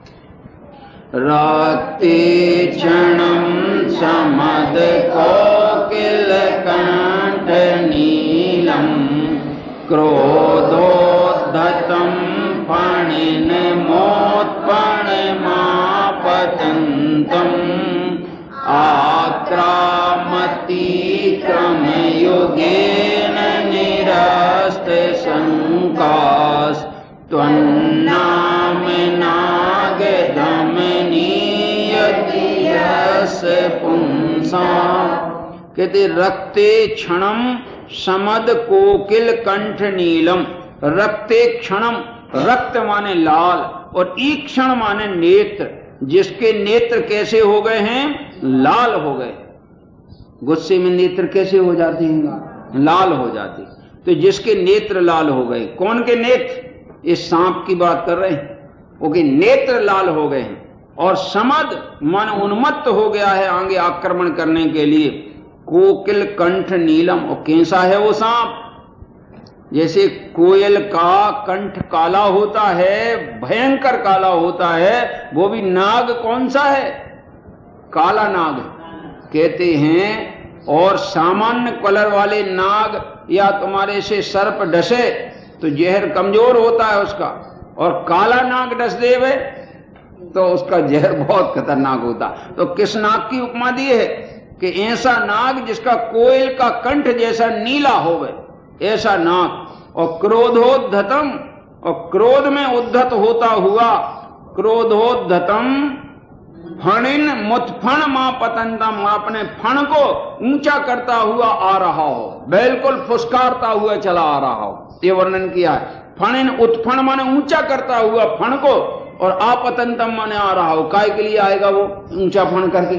रक्ते क्षणं समद कोकिल कंठ नीलम क्रोधोद्धतं फणिन मोत्पणमापतन्तम् आक्रामतीक्रमयुगेन निरस्त शङ्कास्त्वन्नाम नागदमनीयति यस्य पुंसा। कहते रक्ते क्षणम समद कोकिल कंठ नीलम। रक्ते क्षणम, रक्त माने लाल और ईक्षण माने नेत्र। जिसके नेत्र कैसे हो गए हैं? लाल हो गए। गुस्से में नेत्र कैसे हो जाते हैं? लाल हो जाते। तो जिसके नेत्र लाल हो गए, कौन के नेत्र? इस सांप की बात कर रहे हैं, ओके, नेत्र लाल हो गए हैं। और समद मन उन्मत्त हो गया है आगे आक्रमण करने के लिए। कोकिल कंठ नीलम, और कैसा है वो सांप? जैसे कोयल का कंठ काला होता है, भयंकर काला होता है, वो भी नाग कौन सा है? काला नाग कहते हैं। और सामान्य कलर वाले नाग या तुम्हारे से सर्प डसे तो जहर कमजोर होता है उसका, और काला नाग डस देवे तो उसका जहर बहुत खतरनाक होता। तो किस नाग की उपमा दी है कि ऐसा नाग जिसका कोयल का कंठ जैसा नीला होवे, ऐसा नाग। और क्रोधोद्धतम, और क्रोध में उद्धत होता हुआ, क्रोधोद्धतम फणिन मुत्फण मां पतंतम, अपने फण को ऊंचा करता हुआ आ रहा हो, बिल्कुल फुसकारता हुआ चला आ रहा हो, ये वर्णन किया है। फणिन उत्फण माने ऊंचा करता हुआ फण को, और आपतंतम माने आ रहा हो। काय के लिए आएगा वो ऊंचा फण करके?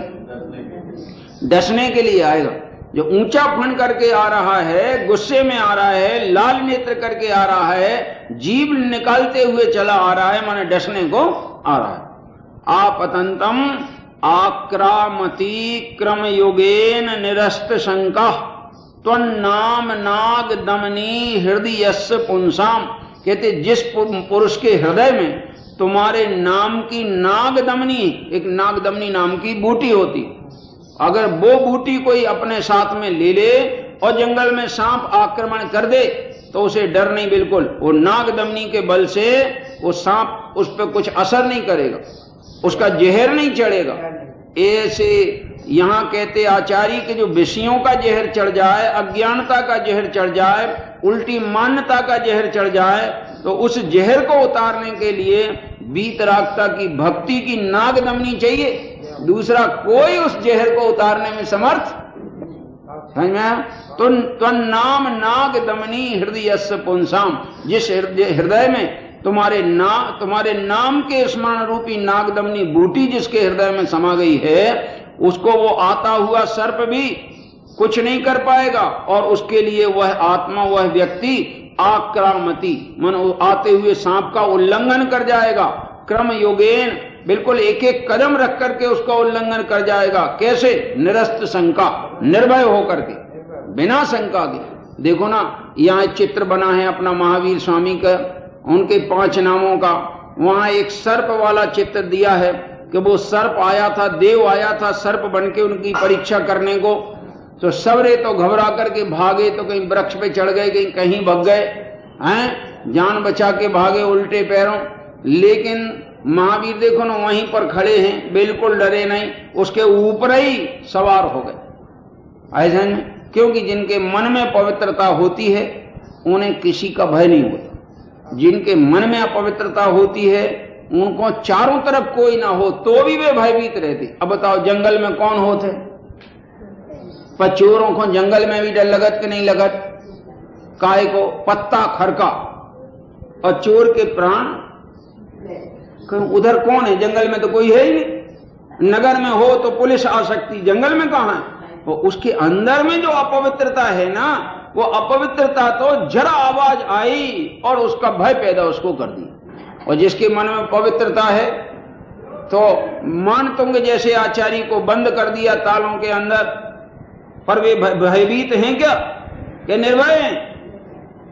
डसने के लिए आएगा। जो ऊंचा फण करके आ रहा है, गुस्से में आ रहा है, लाल नेत्र करके आ रहा है, जीभ निकालते हुए चला आ रहा है, माने डसने को आ रहा है। आपतंतम आक्रामती क्रम योगेन निरस्त शंका त्वन्नाम नाग दमनी हृदयस्य पुंसाम। कहते जिस पुरुष के हृदय में तुम्हारे नाम की नागदमनी, एक नागदमनी नाम की बूटी होती, अगर वो बूटी कोई अपने साथ में ले ले और जंगल में सांप आक्रमण कर दे तो उसे डर नहीं बिल्कुल। वो नागदमनी के बल से वो सांप उस पर कुछ असर नहीं करेगा, उसका जहर नहीं चढ़ेगा। ऐसे यहां कहते आचार्य के जो विषयों का जहर चढ़ जाए, अज्ञानता का जहर चढ़ जाए, उल्टी मान्यता का जहर चढ़ जाए, तो उस जहर को उतारने के लिए वीतरागता की भक्ति की नागदमनी चाहिए। दूसरा कोई उस जहर को उतारने में समर्थ, समझ में आया? तो नाम नाग दमनी हृदयस्य पुंसाम, जिस हृदय में तुम्हारे नाम के स्मरण रूपी नागदमनी बूटी जिसके हृदय में समा गई है, उसको वो आता हुआ सर्प भी कुछ नहीं कर पाएगा, और उसके लिए वह आत्मा, वह व्यक्ति आक्रामती मन आते हुए सांप का उल्लंघन कर जाएगा। क्रम योगेन, बिल्कुल एक एक कदम रख करके उसका उल्लंघन कर जाएगा। कैसे? निरस्त शंका, निर्भय होकर के, बिना शंका के। देखो ना, यहाँ चित्र बना है अपना महावीर स्वामी का, उनके 5 नामों का। वहां एक सर्प वाला चित्र दिया है कि वो सर्प आया था, देव आया था सर्प बन के उनकी परीक्षा करने को। तो सबरे तो घबरा करके भागे, तो कहीं वृक्ष पे चढ़ गए, कहीं भग गए हैं, जान बचा के भागे उल्टे पैरों। लेकिन महावीर देखो ना वहीं पर खड़े हैं, बिल्कुल डरे नहीं, उसके ऊपर ही सवार हो गए। ऐसा नहीं, क्योंकि जिनके मन में पवित्रता होती है उन्हें किसी का भय नहीं होता। जिनके मन में अपवित्रता होती है उनको चारों तरफ कोई ना हो तो भी वे भयभीत रहते। अब बताओ जंगल में कौन होते? पर चोरों को जंगल में भी डर लगत कि नहीं लगत? काय को? पत्ता खरका, और चोर के प्राण उधर कौन है? जंगल में तो कोई है ही नहीं। नगर में हो तो पुलिस आ सकती, जंगल में कहां है? तो उसके अंदर में जो अपवित्रता है ना, वो अपवित्रता तो जरा आवाज आई और उसका भय पैदा उसको कर दी। और जिसके मन में पवित्रता है तो मान तुंग जैसे आचार्य को बंद कर दिया तालों के अंदर, पर वे भयभीत हैं क्या? क्या निर्भय हैं?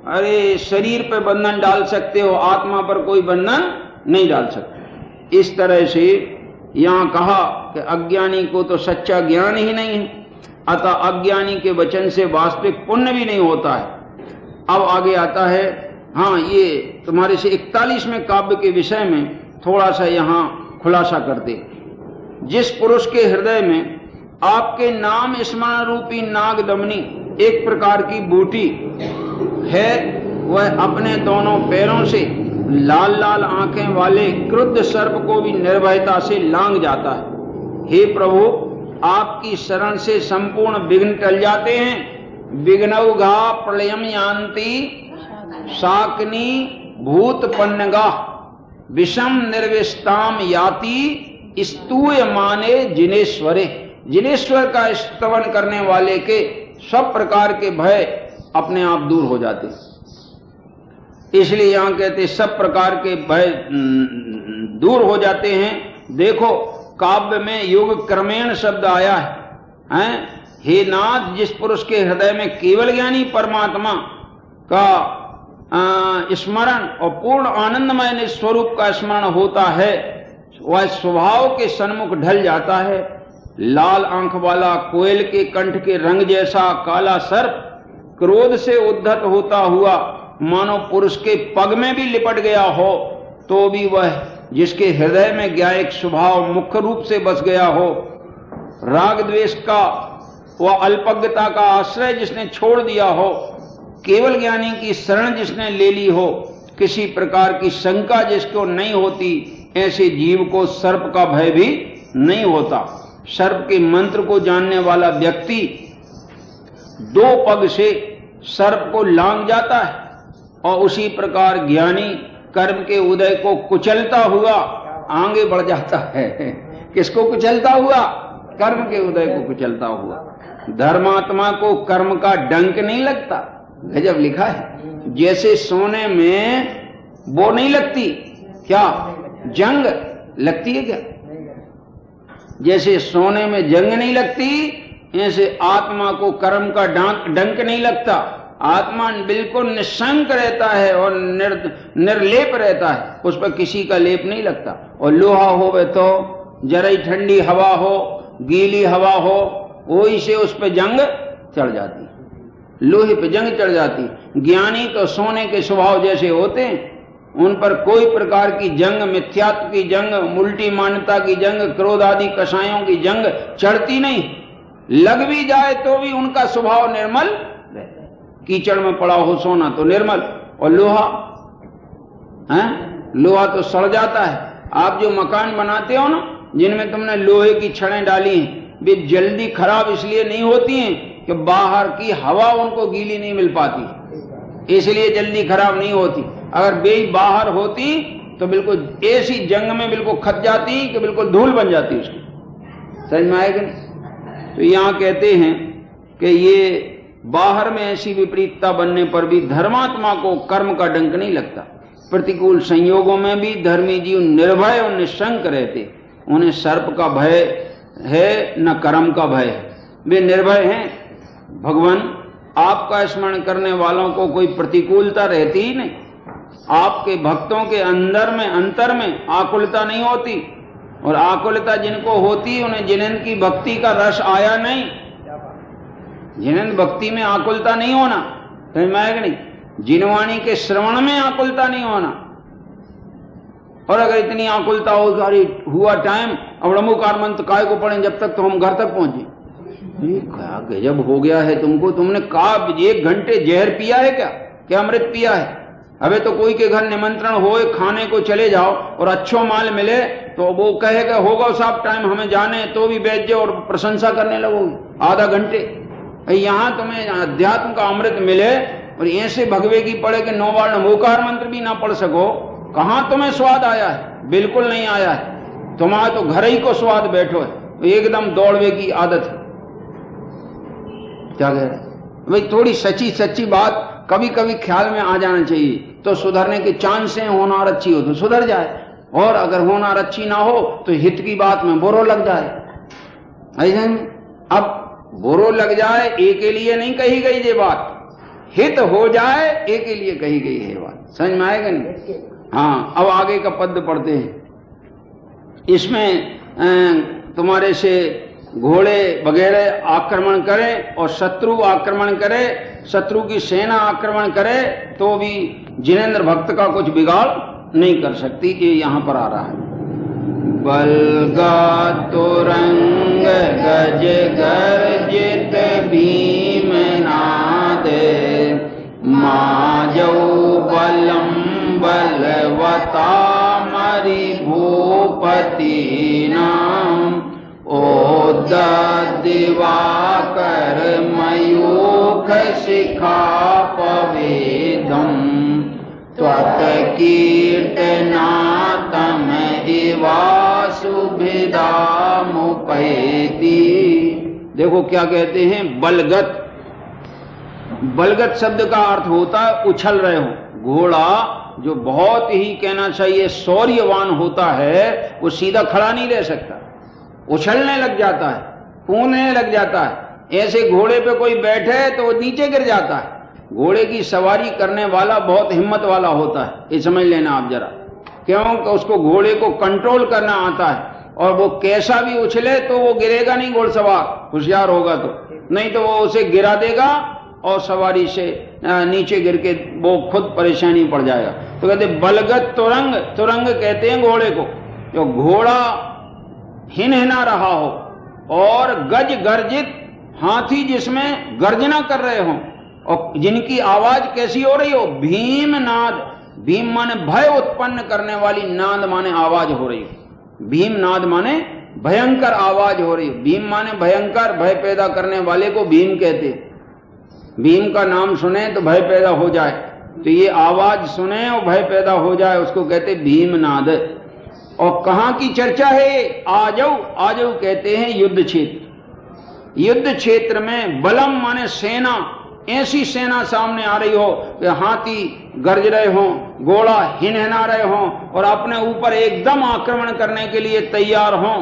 अरे शरीर पर बंधन डाल सकते हो, आत्मा पर कोई बंधन नहीं डाल सकते। इस तरह से यहां कहा कि अज्ञानी को तो सच्चा ज्ञान ही नहीं है, अतः अज्ञानी के वचन से वास्तविक पुण्य भी नहीं होता है। अब आगे आता है, हाँ ये तुम्हारे से 41वें काव्य के विषय में थोड़ा सा यहां खुलासा करते। जिस पुरुष के हृदय में आपके नाम स्मरण रूपी नागदमनी एक प्रकार की बूटी है, वह अपने दोनों पैरों से लाल लाल आंखें वाले क्रुद्ध सर्प को भी निर्भयता से लांग जाता है। हे प्रभु, आपकी शरण से संपूर्ण विघ्न टल जाते हैं। विघ्नौघा प्रलयम यान्ति शाकनी भूतपन्नगा विषम निर्विष्टाम याति स्तूय माने जिनेश्वरे। जिनेश्वर का स्तवन करने वाले के सब प्रकार के भय अपने आप दूर हो जाते। इसलिए यहां कहते सब प्रकार के भय दूर हो जाते हैं। देखो काव्य में युग क्रमेण शब्द आया है। हे नाथ, जिस पुरुष के हृदय में केवल ज्ञानी परमात्मा का स्मरण और पूर्ण आनंदमय स्वरूप का स्मरण होता है, वह स्वभाव के सन्मुख ढल जाता है। लाल आंख वाला कोयल के कंठ के रंग जैसा काला सर्प क्रोध से उद्धत होता हुआ मानो पुरुष के पग में भी लिपट गया हो तो भी वह जिसके हृदय में ज्ञायक स्वभाव मुख्य रूप से बस गया हो, राग द्वेष का व अल्पज्ञता का आश्रय जिसने छोड़ दिया हो, केवल ज्ञानी की शरण जिसने ले ली हो, किसी प्रकार की शंका जिसको नहीं होती, ऐसे जीव को सर्प का भय भी नहीं होता। सर्प के मंत्र को जानने वाला व्यक्ति 2 पग से सर्प को लांघ जाता है, और उसी प्रकार ज्ञानी कर्म के उदय को कुचलता हुआ आगे बढ़ जाता है। किसको कुचलता हुआ? कर्म के उदय को कुचलता हुआ। धर्मात्मा को कर्म का डंक नहीं लगता। गजब लिखा है, जैसे सोने में वो नहीं लगती, क्या जंग लगती है क्या? जैसे सोने में जंग नहीं लगती, ऐसे आत्मा को कर्म का डंक नहीं लगता। आत्मा बिल्कुल निशंक रहता है और निर्लेप रहता है, उस पर किसी का लेप नहीं लगता। और लोहा हो वे तो जरा ही ठंडी हवा हो, गीली हवा हो, वही से उस पर जंग चढ़ जाती, लोहे पे जंग चढ़ जाती। ज्ञानी तो सोने के स्वभाव जैसे होते हैं, उन पर कोई प्रकार की जंग, मिथ्यात्व की जंग, उल्टी मान्यता की जंग, क्रोध आदि कषायों की जंग चढ़ती नहीं। लग भी जाए तो भी उनका स्वभाव निर्मल रहता है। कीचड़ में पड़ा हो सोना तो निर्मल, और लोहा है, लोहा तो सड़ जाता है। आप जो मकान बनाते हो ना, जिनमें तुमने लोहे की छड़ें डाली हैं, वे जल्दी खराब इसलिए नहीं होती हैं कि बाहर की हवा उनको गीली नहीं मिल पाती, इसलिए जल्दी खराब नहीं होती। अगर वे बाहर होती तो बिल्कुल ऐसी जंग में बिल्कुल खत जाती कि बिल्कुल धूल बन जाती उसकी। समझ में आएगा नहीं? तो यहां कहते हैं कि ये बाहर में ऐसी विपरीतता बनने पर भी धर्मात्मा को कर्म का डंक नहीं लगता। प्रतिकूल संयोगों में भी धर्मी जीव निर्भय और निशंक रहते। उन्हें सर्प का भय है न कर्म का भय है, वे निर्भय हैं। भगवान आपका स्मरण करने वालों को कोई प्रतिकूलता रहती ही नहीं। आपके भक्तों के अंतर में आकुलता नहीं होती, और आकुलता जिनको होती उन्हें जिनेंद्र की भक्ति का रस आया नहीं। जिनेंद्र भक्ति में आकुलता नहीं होना, समझ में आएगा नहीं? जिनवाणी के श्रवण में आकुलता नहीं होना। और अगर इतनी आकुलता हो, अरे हुआ टाइम, अब नमोकार मंत्र काय को पढ़ें जब तक तो हम घर तक पहुंचे, क्या गजब हो गया है तुमको। तुमने कहा 1 घंटे जहर पिया है क्या अमृत पिया है? अबे तो कोई के घर निमंत्रण हो, खाने को चले जाओ और अच्छो माल मिले तो वो कहेगा होगा साहब टाइम हमें जाने, तो भी बैठ जाओ और प्रशंसा करने लगोगे आधा घंटे। यहां तुम्हें अध्यात्म का अमृत मिले और ऐसे भगवे की पड़े कि 9 बार नमोकार मंत्र भी ना पढ़ सको, कहां तुम्हें स्वाद आया है? बिल्कुल नहीं आया है। तुम्हारा तो घर ही को स्वाद बैठो है, एकदम दौड़वे की आदत है। क्या कह रहे भाई? थोड़ी सच्ची बात कभी कभी ख्याल में आ जाना चाहिए, तो सुधरने के चांस हैं। होनार अच्छी हो तो सुधर जाए, और अगर होनार अच्छी ना हो तो हित की बात में बुरो लग जाए। ऐसा अब बुरो लग जाए एक के लिए नहीं कही गई ये बात, हित हो जाए एक के लिए कही गई है बात। समझ में आएगा नहीं? हाँ, अब आगे का पद पढ़ते हैं। इसमें तुम्हारे से घोड़े वगैरह आक्रमण करें और शत्रु आक्रमण करे, शत्रु की सेना आक्रमण करे, तो भी जिनेंद्र भक्त का कुछ बिगाड़ नहीं कर सकती। ये यहां पर आ रहा है। बलगा तुरंग गज गर्जित भीम नाद, माजौ बलम बलवता मरि भूपति नाम, ओद दिवाकर मयूख शिखा पवेदम, त्वत् कीर्तना तम इवा सुभिदा मुपैति। देखो क्या कहते हैं, बलगत। बलगत शब्द का अर्थ होता है उछल रहे हो। घोड़ा जो बहुत ही कहना चाहिए शौर्यवान होता है, वो सीधा खड़ा नहीं रह सकता, उछलने लग जाता है, कूदने लग जाता है। ऐसे घोड़े पे कोई बैठे तो वो नीचे गिर जाता है। घोड़े की सवारी करने वाला बहुत हिम्मत वाला होता है, ये समझ लेना आप जरा। क्योंकि उसको घोड़े को कंट्रोल करना आता है, और वो कैसा भी उछले तो वो गिरेगा नहीं। घोड़सवार होशियार होगा तो, नहीं तो वो उसे गिरा देगा और सवारी से नीचे गिर के वो खुद परेशानी पड़ जाएगा। तो कहते बलगत तुरंग, तुरंग कहते हैं घोड़े को, जो घोड़ा हिनहिना रहा हो, और गज गर्जित, हाथी जिसमें गर्जना कर रहे हो, और जिनकी आवाज कैसी हो रही हो, भीम नाद, भीम माने भय उत्पन्न करने वाली, नाद माने आवाज हो रही हो, भीम नाद माने भयंकर आवाज हो रही हो। भीम माने भयंकर, भय पैदा करने वाले को भीम कहते। भीम का नाम सुने तो भय पैदा हो जाए, तो ये आवाज सुने और भय पैदा हो जाए, उसको कहते भीमनाद। और कहां की चर्चा है? आजऊ, आजऊ कहते हैं युद्ध क्षेत्र। युद्ध क्षेत्र में बलम माने सेना, ऐसी सेना सामने आ रही हो कि हाथी गरज रहे हों, घोड़ा हिनहिना रहे हों, और अपने ऊपर एकदम आक्रमण करने के लिए तैयार हों,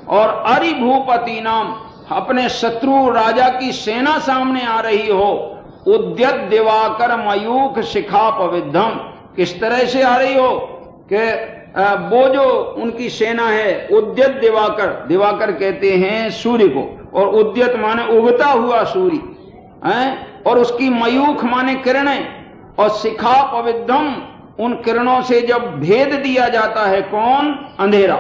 और अरिभूपति नाम, अपने शत्रु राजा की सेना सामने आ रही हो। उद्यत दिवाकर मयूख शिखा पविद्धम, किस तरह से आ रही हो कि वो जो उनकी सेना है, उद्यत दिवाकर, दिवाकर कहते हैं सूर्य को, और उद्यत माने उगता हुआ सूर्य है, और उसकी मयूख माने किरणें, और शिखा पविद्धम, उन किरणों से जब भेद दिया जाता है, कौन? अंधेरा।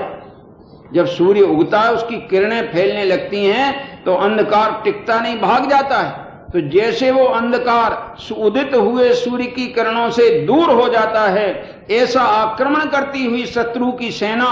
जब सूर्य उगता है उसकी किरणें फैलने लगती हैं तो अंधकार टिकता नहीं, भाग जाता है। तो जैसे वो अंधकार उदित हुए सूर्य की किरणों से दूर हो जाता है, ऐसा आक्रमण करती हुई शत्रु की सेना,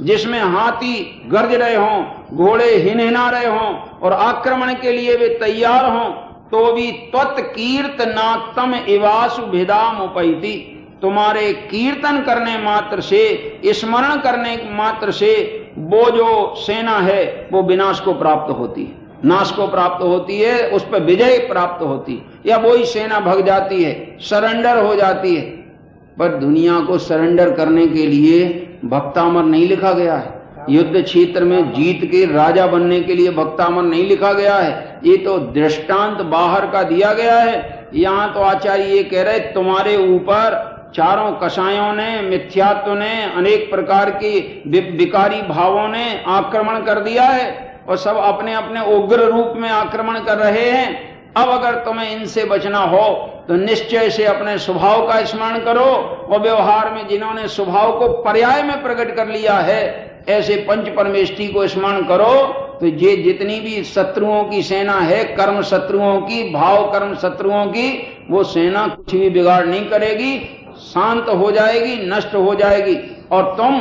जिसमें हाथी गरज रहे हों, घोड़े हिनहिना रहे हों, और आक्रमण के लिए वे तैयार हों, तो भी त्वत्कीर्तनात्तम इवासु भेदाम उपैति, तुम्हारे कीर्तन करने मात्र से, स्मरण करने मात्र से वो जो सेना है वो विनाश को प्राप्त होती है, नाश को प्राप्त होती है, उस पर विजय प्राप्त होती है, या वही सेना भग जाती है, सरेंडर हो जाती है। पर दुनिया को सरेंडर करने के लिए भक्तामर नहीं लिखा गया है। युद्ध क्षेत्र में जीत के राजा बनने के लिए भक्तामर नहीं लिखा गया है। ये तो दृष्टांत बाहर का दिया गया है। यहाँ तो आचार्य ये कह रहे तुम्हारे ऊपर चारों कसायों ने, मिथ्यात्व ने, अनेक प्रकार की विकारी भावों ने आक्रमण कर दिया है, और सब अपने अपने उग्र रूप में आक्रमण कर रहे हैं। अब अगर तुम्हें इनसे बचना हो तो निश्चय से अपने स्वभाव का स्मरण करो, और व्यवहार में जिन्होंने स्वभाव को पर्याय में प्रकट कर लिया है, ऐसे पंच परमेष्टि को स्मरण करो, तो ये जितनी भी शत्रुओं की सेना है, कर्म शत्रुओं की, भाव कर्म शत्रुओं की, वो सेना कुछ भी बिगाड़ नहीं करेगी, शांत हो जाएगी, नष्ट हो जाएगी, और तुम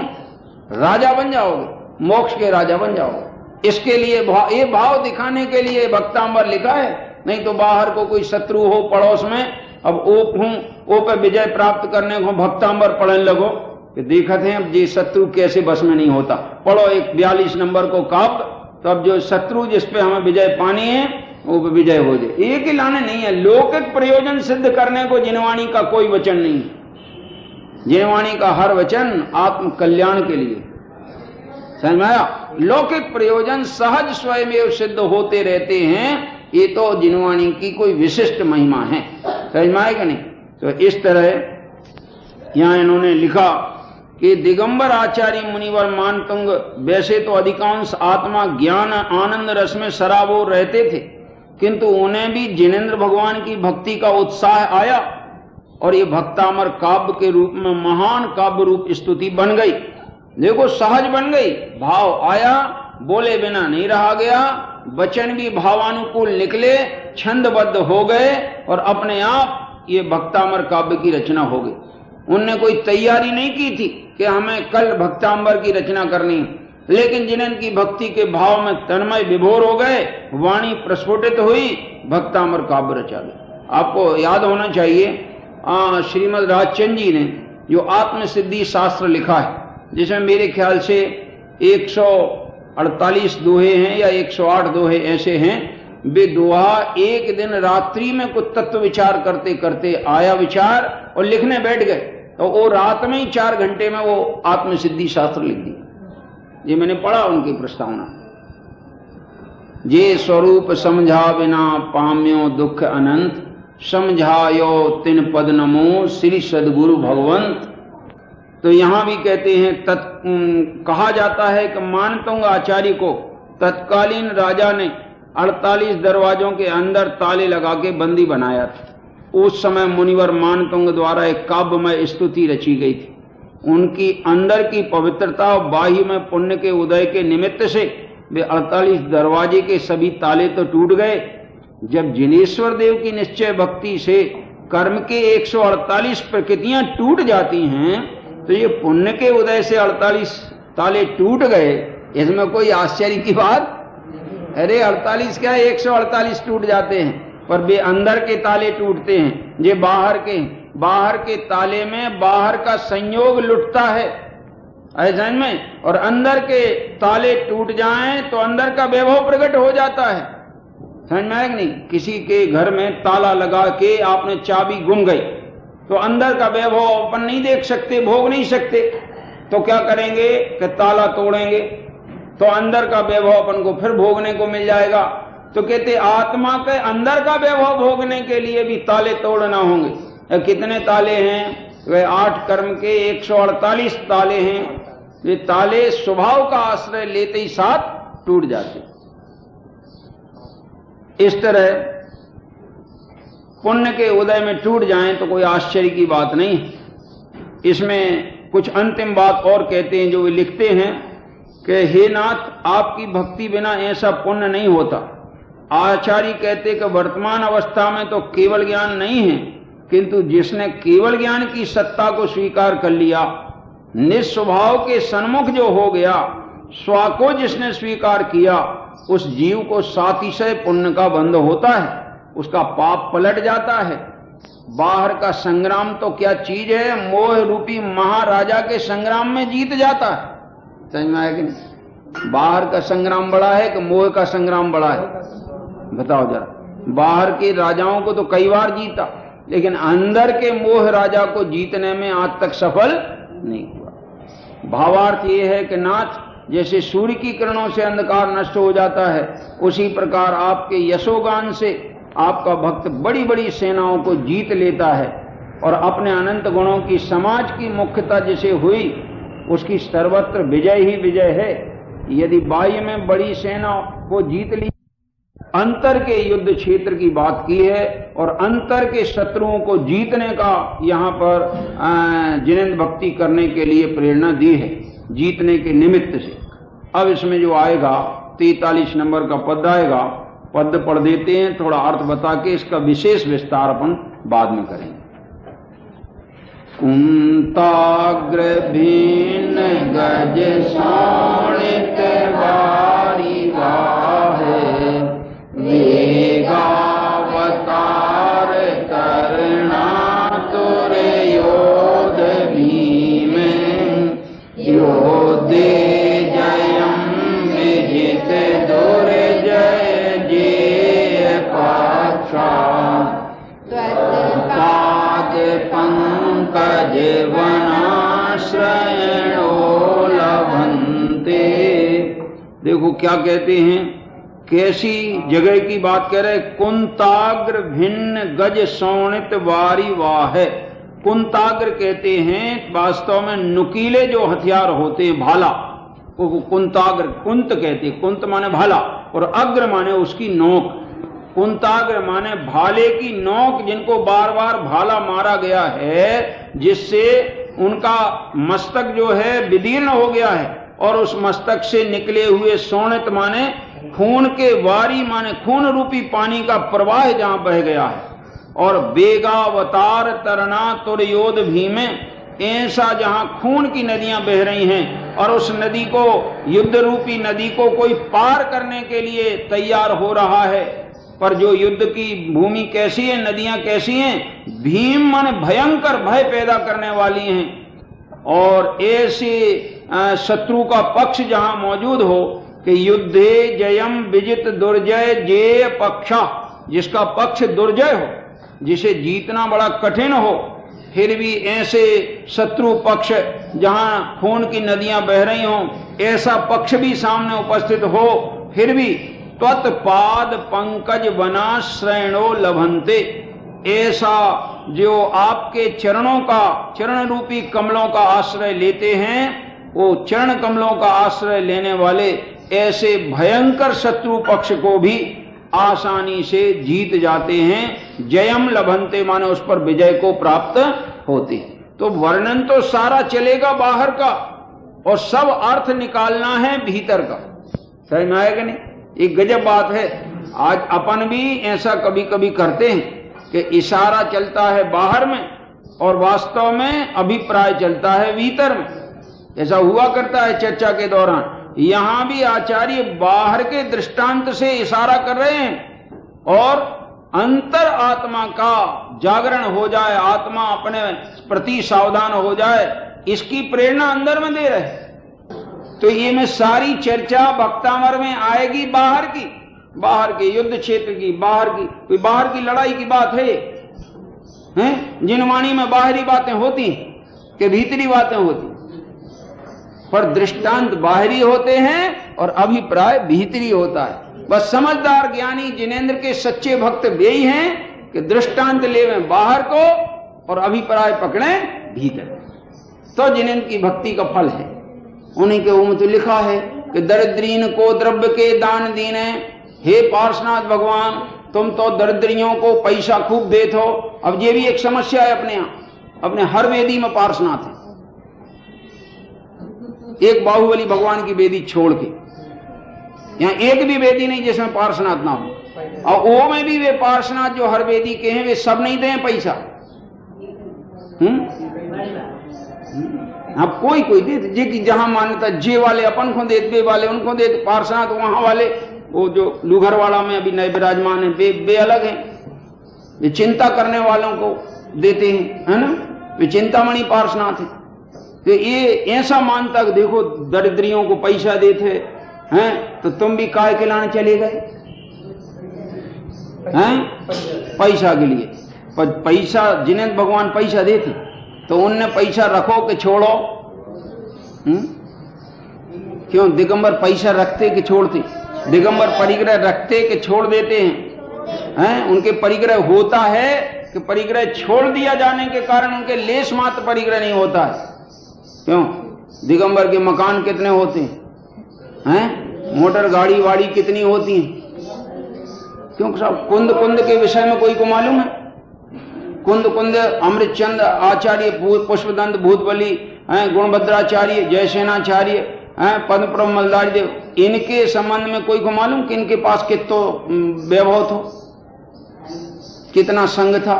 राजा बन जाओगे, मोक्ष के राजा बन जाओगे। इसके लिए ये भाव दिखाने के लिए भक्तांबर लिखा है। नहीं तो बाहर को कोई शत्रु हो पड़ोस में, अब ओ पे विजय प्राप्त करने को भक्तांबर पढ़ने लगो कि देखते हैं अब ये शत्रु कैसे बस में नहीं होता। पढ़ो एक 42 नंबर को काव्य, तो अब जो शत्रु जिस पे हमें विजय पानी है वो विजय हो जाए। एक ही लाने नहीं है, लौकिक प्रयोजन सिद्ध करने को जिनवाणी का कोई वचन नहीं। जिनवाणी का हर वचन आत्म कल्याण के लिए, समझ में आया? लौकिक प्रयोजन सहज स्वयं सिद्ध होते रहते हैं, ये तो जिनवाणी की कोई विशिष्ट महिमा है। समझ में आएगा नहीं? तो इस तरह यहां इन्होंने लिखा कि दिगंबर आचार्य मुनिवर मानतुंग वैसे तो अधिकांश आत्मा ज्ञान आनंद रस में सराबोर रहते थे, किंतु उन्हें भी जिनेंद्र भगवान की भक्ति का उत्साह आया, और ये भक्तामर काव्य के रूप में महान काव्य रूप स्तुति बन गई। देखो सहज बन गई, भाव आया, बोले बिना नहीं रहा गया, वचन भी भावानुकूल निकले, छंदबद्ध हो गए, और अपने आप ये भक्तामर काव्य की रचना हो गई। उनने कोई तैयारी नहीं की थी कि हमें कल भक्तांबर की रचना करनी, लेकिन जिनकी भक्ति के भाव में तन्मय विभोर हो गए, वाणी प्रस्फुटित हुई, भक्तामर काव्य रचा गया। आपको याद होना चाहिए श्रीमद राजचंद जी ने जो आत्मसिद्धि शास्त्र लिखा है, जिसमें मेरे ख्याल से 148 दोहे हैं या 108 दोहे ऐसे हैं। वे दोहा एक दिन रात्रि में कुछ तत्व विचार करते करते आया विचार, और लिखने बैठ गए, तो वो रात में ही 4 घंटे में वो आत्मसिद्धि शास्त्र लिख दिया। ये मैंने पढ़ा उनकी प्रस्तावना। जे स्वरूप समझा बिना पाम्यो दुख अनंत, समझायो तिन पद नमो श्री सदगुरु भगवंत। तो यहां भी कहते हैं कहा जाता है कि मानतुंग आचार्य को तत्कालीन राजा ने 48 दरवाजों के अंदर ताले लगा के बंदी बनाया था। उस समय मुनिवर मानतुंग द्वारा एक काव्यमय स्तुति रची गई थी। उनकी अंदर की पवित्रता और बाह्य में पुण्य के उदय के निमित्त से वे 48 दरवाजे के सभी ताले तो टूट गए। जब जिनेश्वर देव की निश्चय भक्ति से कर्म के 148 प्रकृतियां टूट जाती हैं, तो ये पुण्य के उदय से 48 ताले टूट गए, इसमें कोई आश्चर्य की बात? अरे 48 क्या 148 टूट जाते हैं, पर वे अंदर के ताले टूटते हैं, ये बाहर के ताले में बाहर का संयोग लुटता है ऐसा में, और अंदर के ताले टूट जाएं तो अंदर का वैभव प्रकट हो जाता है। समझ में आया कि नहीं? किसी के घर में ताला लगा के आपने चाबी गुम गई तो अंदर का वैभव अपन नहीं देख सकते, भोग नहीं सकते, तो क्या करेंगे कि ताला तोड़ेंगे तो अंदर का वैभव अपन को फिर भोगने को मिल जाएगा। तो कहते आत्मा के अंदर का वैभव भोगने के लिए भी ताले तोड़ना होंगे। कितने ताले हैं? वे 8 कर्म के 148 ताले हैं। ये ताले स्वभाव का आश्रय लेते ही साथ टूट जाते। इस तरह पुण्य के उदय में टूट जाएं तो कोई आश्चर्य की बात नहीं। इसमें कुछ अंतिम बात और कहते हैं जो वे लिखते हैं कि हे नाथ, आपकी भक्ति बिना ऐसा पुण्य नहीं होता। आचार्य कहते कि वर्तमान अवस्था में तो केवल ज्ञान नहीं है, किंतु जिसने केवल ज्ञान की सत्ता को स्वीकार कर लिया, निस्वभाव के सन्मुख जो हो गया, स्व को जिसने स्वीकार किया, उस जीव को सातिशय पुण्य का बंध होता है, उसका पाप पलट जाता है। बाहर का संग्राम तो क्या चीज है, मोह रूपी महाराजा के संग्राम में जीत जाता है। समझ में आया कि नहीं? बाहर का संग्राम बड़ा है कि मोह का संग्राम बड़ा है? बताओ जरा। बाहर के राजाओं को तो कई बार जीता, लेकिन अंदर के मोह राजा को जीतने में आज तक सफल नहीं हुआ। भावार्थ ये है कि नाथ, जैसे सूर्य की किरणों से अंधकार नष्ट हो जाता है, उसी प्रकार आपके यशोगान से आपका भक्त बड़ी बड़ी सेनाओं को जीत लेता है और अपने अनंत गुणों की समाज की मुख्यता जिसे हुई, उसकी सर्वत्र विजय ही विजय है। यदि बाह्य में बड़ी सेना को जीत ली, अंतर के युद्ध क्षेत्र की बात की है और अंतर के शत्रुओं को जीतने का यहाँ पर जिनेंद्र भक्ति करने के लिए प्रेरणा दी है, जीतने के निमित्त से। अब इसमें जो आएगा 43 नंबर का पद आएगा, पद पढ़ देते हैं, थोड़ा अर्थ बता के इसका विशेष विस्तार अपन बाद में करेंगे। कुंताग्र भीन गज शोणित वारी वाहे, वेगावतार करना तुर योध भीम, योधे जयम विजित दुर्जय जे पाक्षा, पाद पंकज वनाश्रयणो लभन्ते। देखो क्या कहते हैं, कैसी जगह की बात कह रहे। कुंताग्र भिन्न गज शोणित वारी वाह। कुंताग्र कहते हैं वास्तव में नुकीले जो हथियार होते हैं, भाला, वो कुंताग्र, कुंत कहते हैं, कुंत माने भाला और अग्र माने उसकी नोक। कुंताग्र माने भाले की नोक, जिनको बार बार भाला मारा गया है, जिससे उनका मस्तक जो है विदीर्ण हो गया है और उस मस्तक से निकले हुए शोणित माने खून के वारी माने खून रूपी पानी का प्रवाह जहां बह गया है, और वेगावतार तरना तुरयोध भीमे, ऐसा जहां खून की नदियां बह रही हैं और उस नदी को, युद्ध रूपी नदी को कोई पार करने के लिए तैयार हो रहा है। पर जो युद्ध की भूमि कैसी है, नदियां कैसी हैं, भीम माने भयंकर भय पैदा करने वाली हैं। और ऐसे शत्रु का पक्ष जहां मौजूद हो कि युद्धे जयम विजित दुर्जय जे पक्षा, जिसका पक्ष दुर्जय हो, जिसे जीतना बड़ा कठिन हो, फिर भी ऐसे शत्रु पक्ष जहां खून की नदियां बह रही हों, ऐसा पक्ष भी सामने उपस्थित हो, फिर भी त्वत्पाद पंकज वनाश्रयणो लभन्ते, ऐसा जो आपके चरणों का, चरण रूपी कमलों का आश्रय लेते हैं, वो चरण कमलों का आश्रय लेने वाले ऐसे भयंकर शत्रु पक्ष को भी आसानी से जीत जाते हैं। जयम लभंते माने उस पर विजय को प्राप्त होते। तो वर्णन तो सारा चलेगा बाहर का और सब अर्थ निकालना है भीतर का। समझ में आएगा नहीं? एक गजब बात है। आज अपन भी ऐसा कभी कभी करते हैं कि इशारा चलता है बाहर में और वास्तव में अभिप्राय चलता है भीतर में। ऐसा हुआ करता है चर्चा के दौरान। यहां भी आचार्य बाहर के दृष्टांत से इशारा कर रहे हैं और अंतर आत्मा का जागरण हो जाए, आत्मा अपने प्रति सावधान हो जाए, इसकी प्रेरणा अंदर में दे रहे। तो ये में सारी चर्चा वक्तामर में आएगी बाहर की, बाहर के युद्ध क्षेत्र की, बाहर की। कोई बाहर की लड़ाई की बात है? जिनवाणी में बाहरी बातें होती कि भीतरी बातें होती? पर दृष्टांत बाहरी होते हैं और अभिप्राय भीतरी होता है। बस समझदार ज्ञानी जिनेंद्र के सच्चे भक्त वे ही हैं कि दृष्टांत लेवें बाहर को और अभिप्राय पकड़ें भीतर। तो जिनेंद्र की भक्ति का फल है। उन्हीं के मुंह तो लिखा है कि दरिद्रीन को द्रव्य के दान दीने। हे पार्श्वनाथ भगवान, तुम तो दरिद्रियों को पैसा खूब देते हो। अब ये भी एक समस्या है अपने यहाँ। अपने हर वेदी में पार्श्वनाथ है। एक बाहुबली भगवान की वेदी छोड़ के यहाँ एक भी वेदी नहीं जिसमें पार्श्वनाथ ना हो। और वो में भी वे पार्श्वनाथ जो हर वेदी के हैं वे सब नहीं दें पैसा। अब कोई कोई दे जे की जहां मान्यता जे वाले अपन को दे, बे वाले उनको दे। पार्श्वनाथ वहां वाले वो जो लूघरवाड़ा में अभी नए विराजमान है वे अलग हैं। वे चिंता करने वालों को देते हैं, है ना? वे चिंतामणि पार्श्वनाथ है। तो ये ऐसा मानता कि देखो दरिद्रियों को पैसा देते हैं, तो तुम भी काय के लाने चले गए हैं पैसा के लिए। पर पैसा जिन्हें भगवान पैसा देते तो उनने पैसा रखो कि छोड़ो? क्यों दिगंबर पैसा रखते कि छोड़ते? दिगंबर परिग्रह रखते कि छोड़ देते हैं? उनके परिग्रह होता है कि परिग्रह छोड़ दिया जाने के कारण उनके लेश मात्र परिग्रह नहीं होता है। क्यों? दिगंबर के मकान कितने होते हैं? मोटर गाड़ी वाड़ी कितनी होती हैं? क्योंकि साहब कुंद कुंद के विषय में कोई को मालूम है? कुंद कुंद अमृतचंद आचार्य, पुष्पदंत भूतबली, गुणभद्राचार्य, जयसेनाचार्य, पद्मप्रभ मलदारी देव, इनके संबंध में कोई को मालूम कि इनके पास कितो वैभव था, कितना संग था,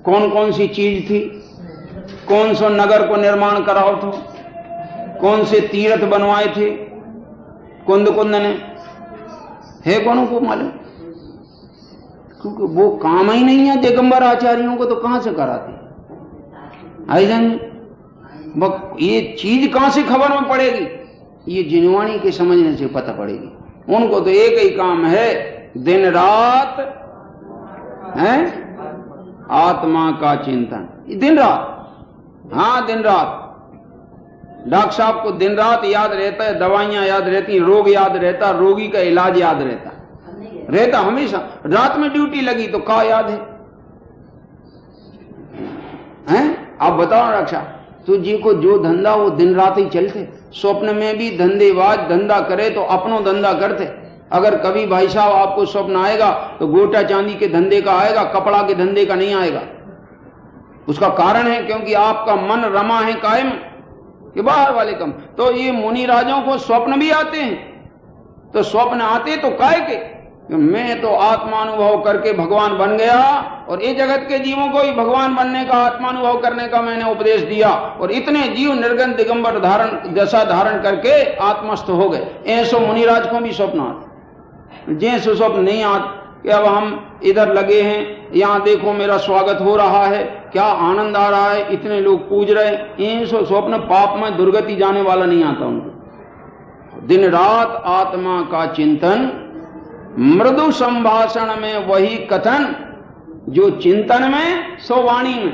कौन कौन सी चीज थी, कौन सा नगर को निर्माण कराओ था, कौन से तीर्थ बनवाए थे कुंद कुंद ने? है कौन को मालूम? क्योंकि वो काम ही नहीं है दिगंबर आचार्यों को, तो कहां से कराते? आई जान ये चीज कहां से खबर में पड़ेगी? ये जिनवाणी के समझने से पता पड़ेगी। उनको तो एक ही काम है, दिन रात है आत्मा का चिंतन। दिन रात, हाँ दिन रात। डॉक्टर साहब को दिन रात याद रहता है, दवाइयां याद रहती हैं, रोग याद रहता, रोगी का इलाज याद रहता हमेशा। रात में ड्यूटी लगी तो क्या याद है? आप बताओ रक्षा, तो जी को जो धंधा वो दिन रात ही चलते। स्वप्न में भी धंधेबाज धंधा करे तो अपनो धंधा करते। अगर कभी भाई साहब आपको स्वप्न आएगा तो गोटा चांदी के धंधे का आएगा, कपड़ा के धंधे का नहीं आएगा। उसका कारण है क्योंकि आपका मन रमा है कायम कि बाहर वाले कम। तो ये मुनि राजों को स्वप्न भी आते हैं, तो स्वप्न आते तो काय के मैं तो आत्मानुभव करके भगवान बन गया, और ये जगत के जीवों को भी भगवान बनने का, आत्मानुभव करने का मैंने उपदेश दिया, और इतने जीव निर्गन दिगंबर धारण दशा धारण करके आत्मस्थ हो गए। ऐसो मुनिराज को भी स्वप्न आते। जैसे स्वप्न नहीं आते कि अब हम इधर लगे हैं, यहाँ देखो मेरा स्वागत हो रहा है, क्या आनंद आ रहा है, इतने लोग पूज रहे। ऐसो स्वप्न पाप में दुर्गति जाने वाला नहीं आता उनको। दिन रात आत्मा का चिंतन, मृदु संभाषण में वही कथन जो चिंतन में सो वाणी में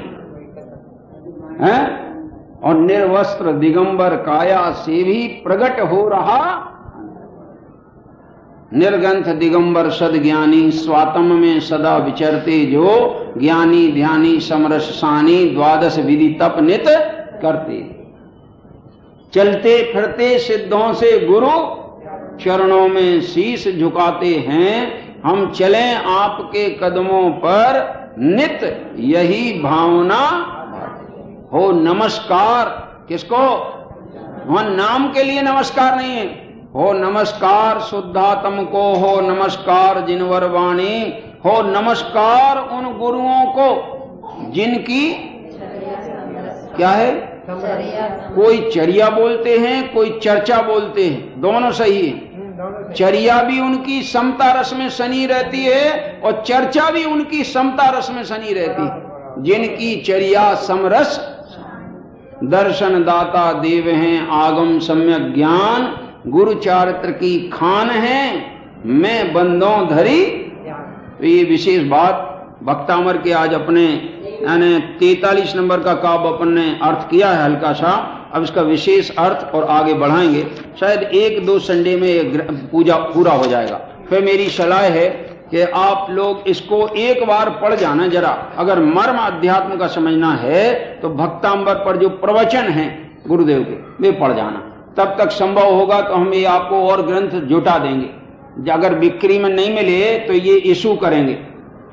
है, और निर्वस्त्र दिगंबर काया से भी प्रकट हो रहा। निर्गंथ दिगंबर सदज्ञानी स्वातम में सदा विचरते, जो ज्ञानी ध्यानी समरस सानी द्वादश विधि तप नित करते। चलते फिरते सिद्धों से गुरु चरणों में शीश झुकाते हैं, हम चलें आपके कदमों पर नित यही भावना हो। नमस्कार किसको? वहां नाम के लिए नमस्कार नहीं है, हो नमस्कार शुद्धात्म को, हो नमस्कार जिनवर वाणी, हो नमस्कार उन गुरुओं को जिनकी क्या है, कोई चर्या बोलते हैं, कोई चर्चा बोलते हैं, दोनों सही है। चर्या भी उनकी समता रस में शनि रहती है और चर्चा भी उनकी समता रस में शनि रहती है। जिनकी चर्या समरस, दर्शन दाता देव हैं आगम सम्यक ज्ञान, गुरु चारित्र की खान है मैं बंदों धरी। तो ये विशेष बात भक्तामर के आज अपने यानी 43 नंबर का काव्य अपन ने अर्थ किया है हल्का सा। अब इसका विशेष अर्थ और आगे बढ़ाएंगे, शायद 1-2 संडे में पूजा पूरा हो जाएगा। फिर मेरी सलाह है कि आप लोग इसको एक बार पढ़ जाना जरा। अगर मर्म अध्यात्म का समझना है तो भक्तांबर पर जो प्रवचन हैं गुरुदेव के वे पढ़ जाना, तब तक संभव होगा तो हम ये आपको और ग्रंथ जुटा देंगे। अगर बिक्री में नहीं मिले तो ये इशू करेंगे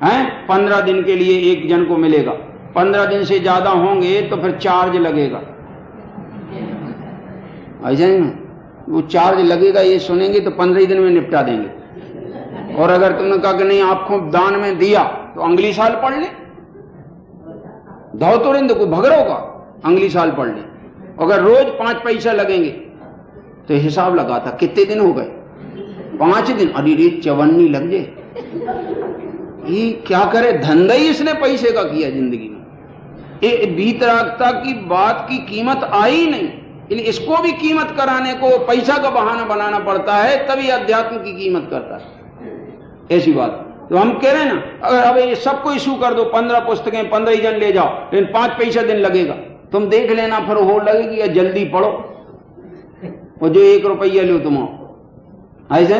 हैं, 15 दिन के लिए एक जन को मिलेगा। 15 दिन से ज्यादा होंगे तो फिर चार्ज लगेगा। ऐसा नहीं, वो चार्ज लगेगा, ये सुनेंगे तो 15 दिन में निपटा देंगे। और अगर तुमने कहा कि नहीं आपको दान में दिया तो अगली साल पढ़ ले, धौतुरिंद को भगरों का अगली साल पढ़ ले। अगर रोज 5 पैसा लगेंगे तो हिसाब लगा था कितने दिन हो गए, 5 दिन। अरे रे चवन्नी लग जाए, ये क्या करे, धंधा ही इसने पैसे का किया जिंदगी में। ये भीतरागता की बात की कीमत आई नहीं, इसको भी कीमत कराने को पैसा का बहाना बनाना पड़ता है, तभी अध्यात्म की कीमत करता है। ऐसी बात तो हम कह रहे हैं ना, अगर अब ये सबको इशू कर दो, 15 पुस्तकें 15 जन ले जाओ, लेकिन 5 पैसा दिन लगेगा, तुम देख लेना फिर हो लगेगी या जल्दी पढ़ो और जो 1 रुपया लो तुम। ऐसा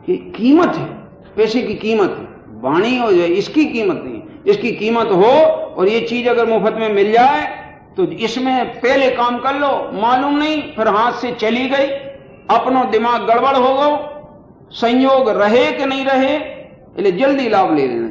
कीमत है, पैसे की कीमत है, वाणी हो जाए इसकी कीमत नहीं, इसकी कीमत हो। और ये चीज अगर मुफ्त में मिल जाए तो इसमें पहले काम कर लो, मालूम नहीं फिर हाथ से चली गई, अपनो दिमाग गड़बड़ हो गो, संयोग रहे कि नहीं रहे, इसलिए जल्दी लाभ ले लेना।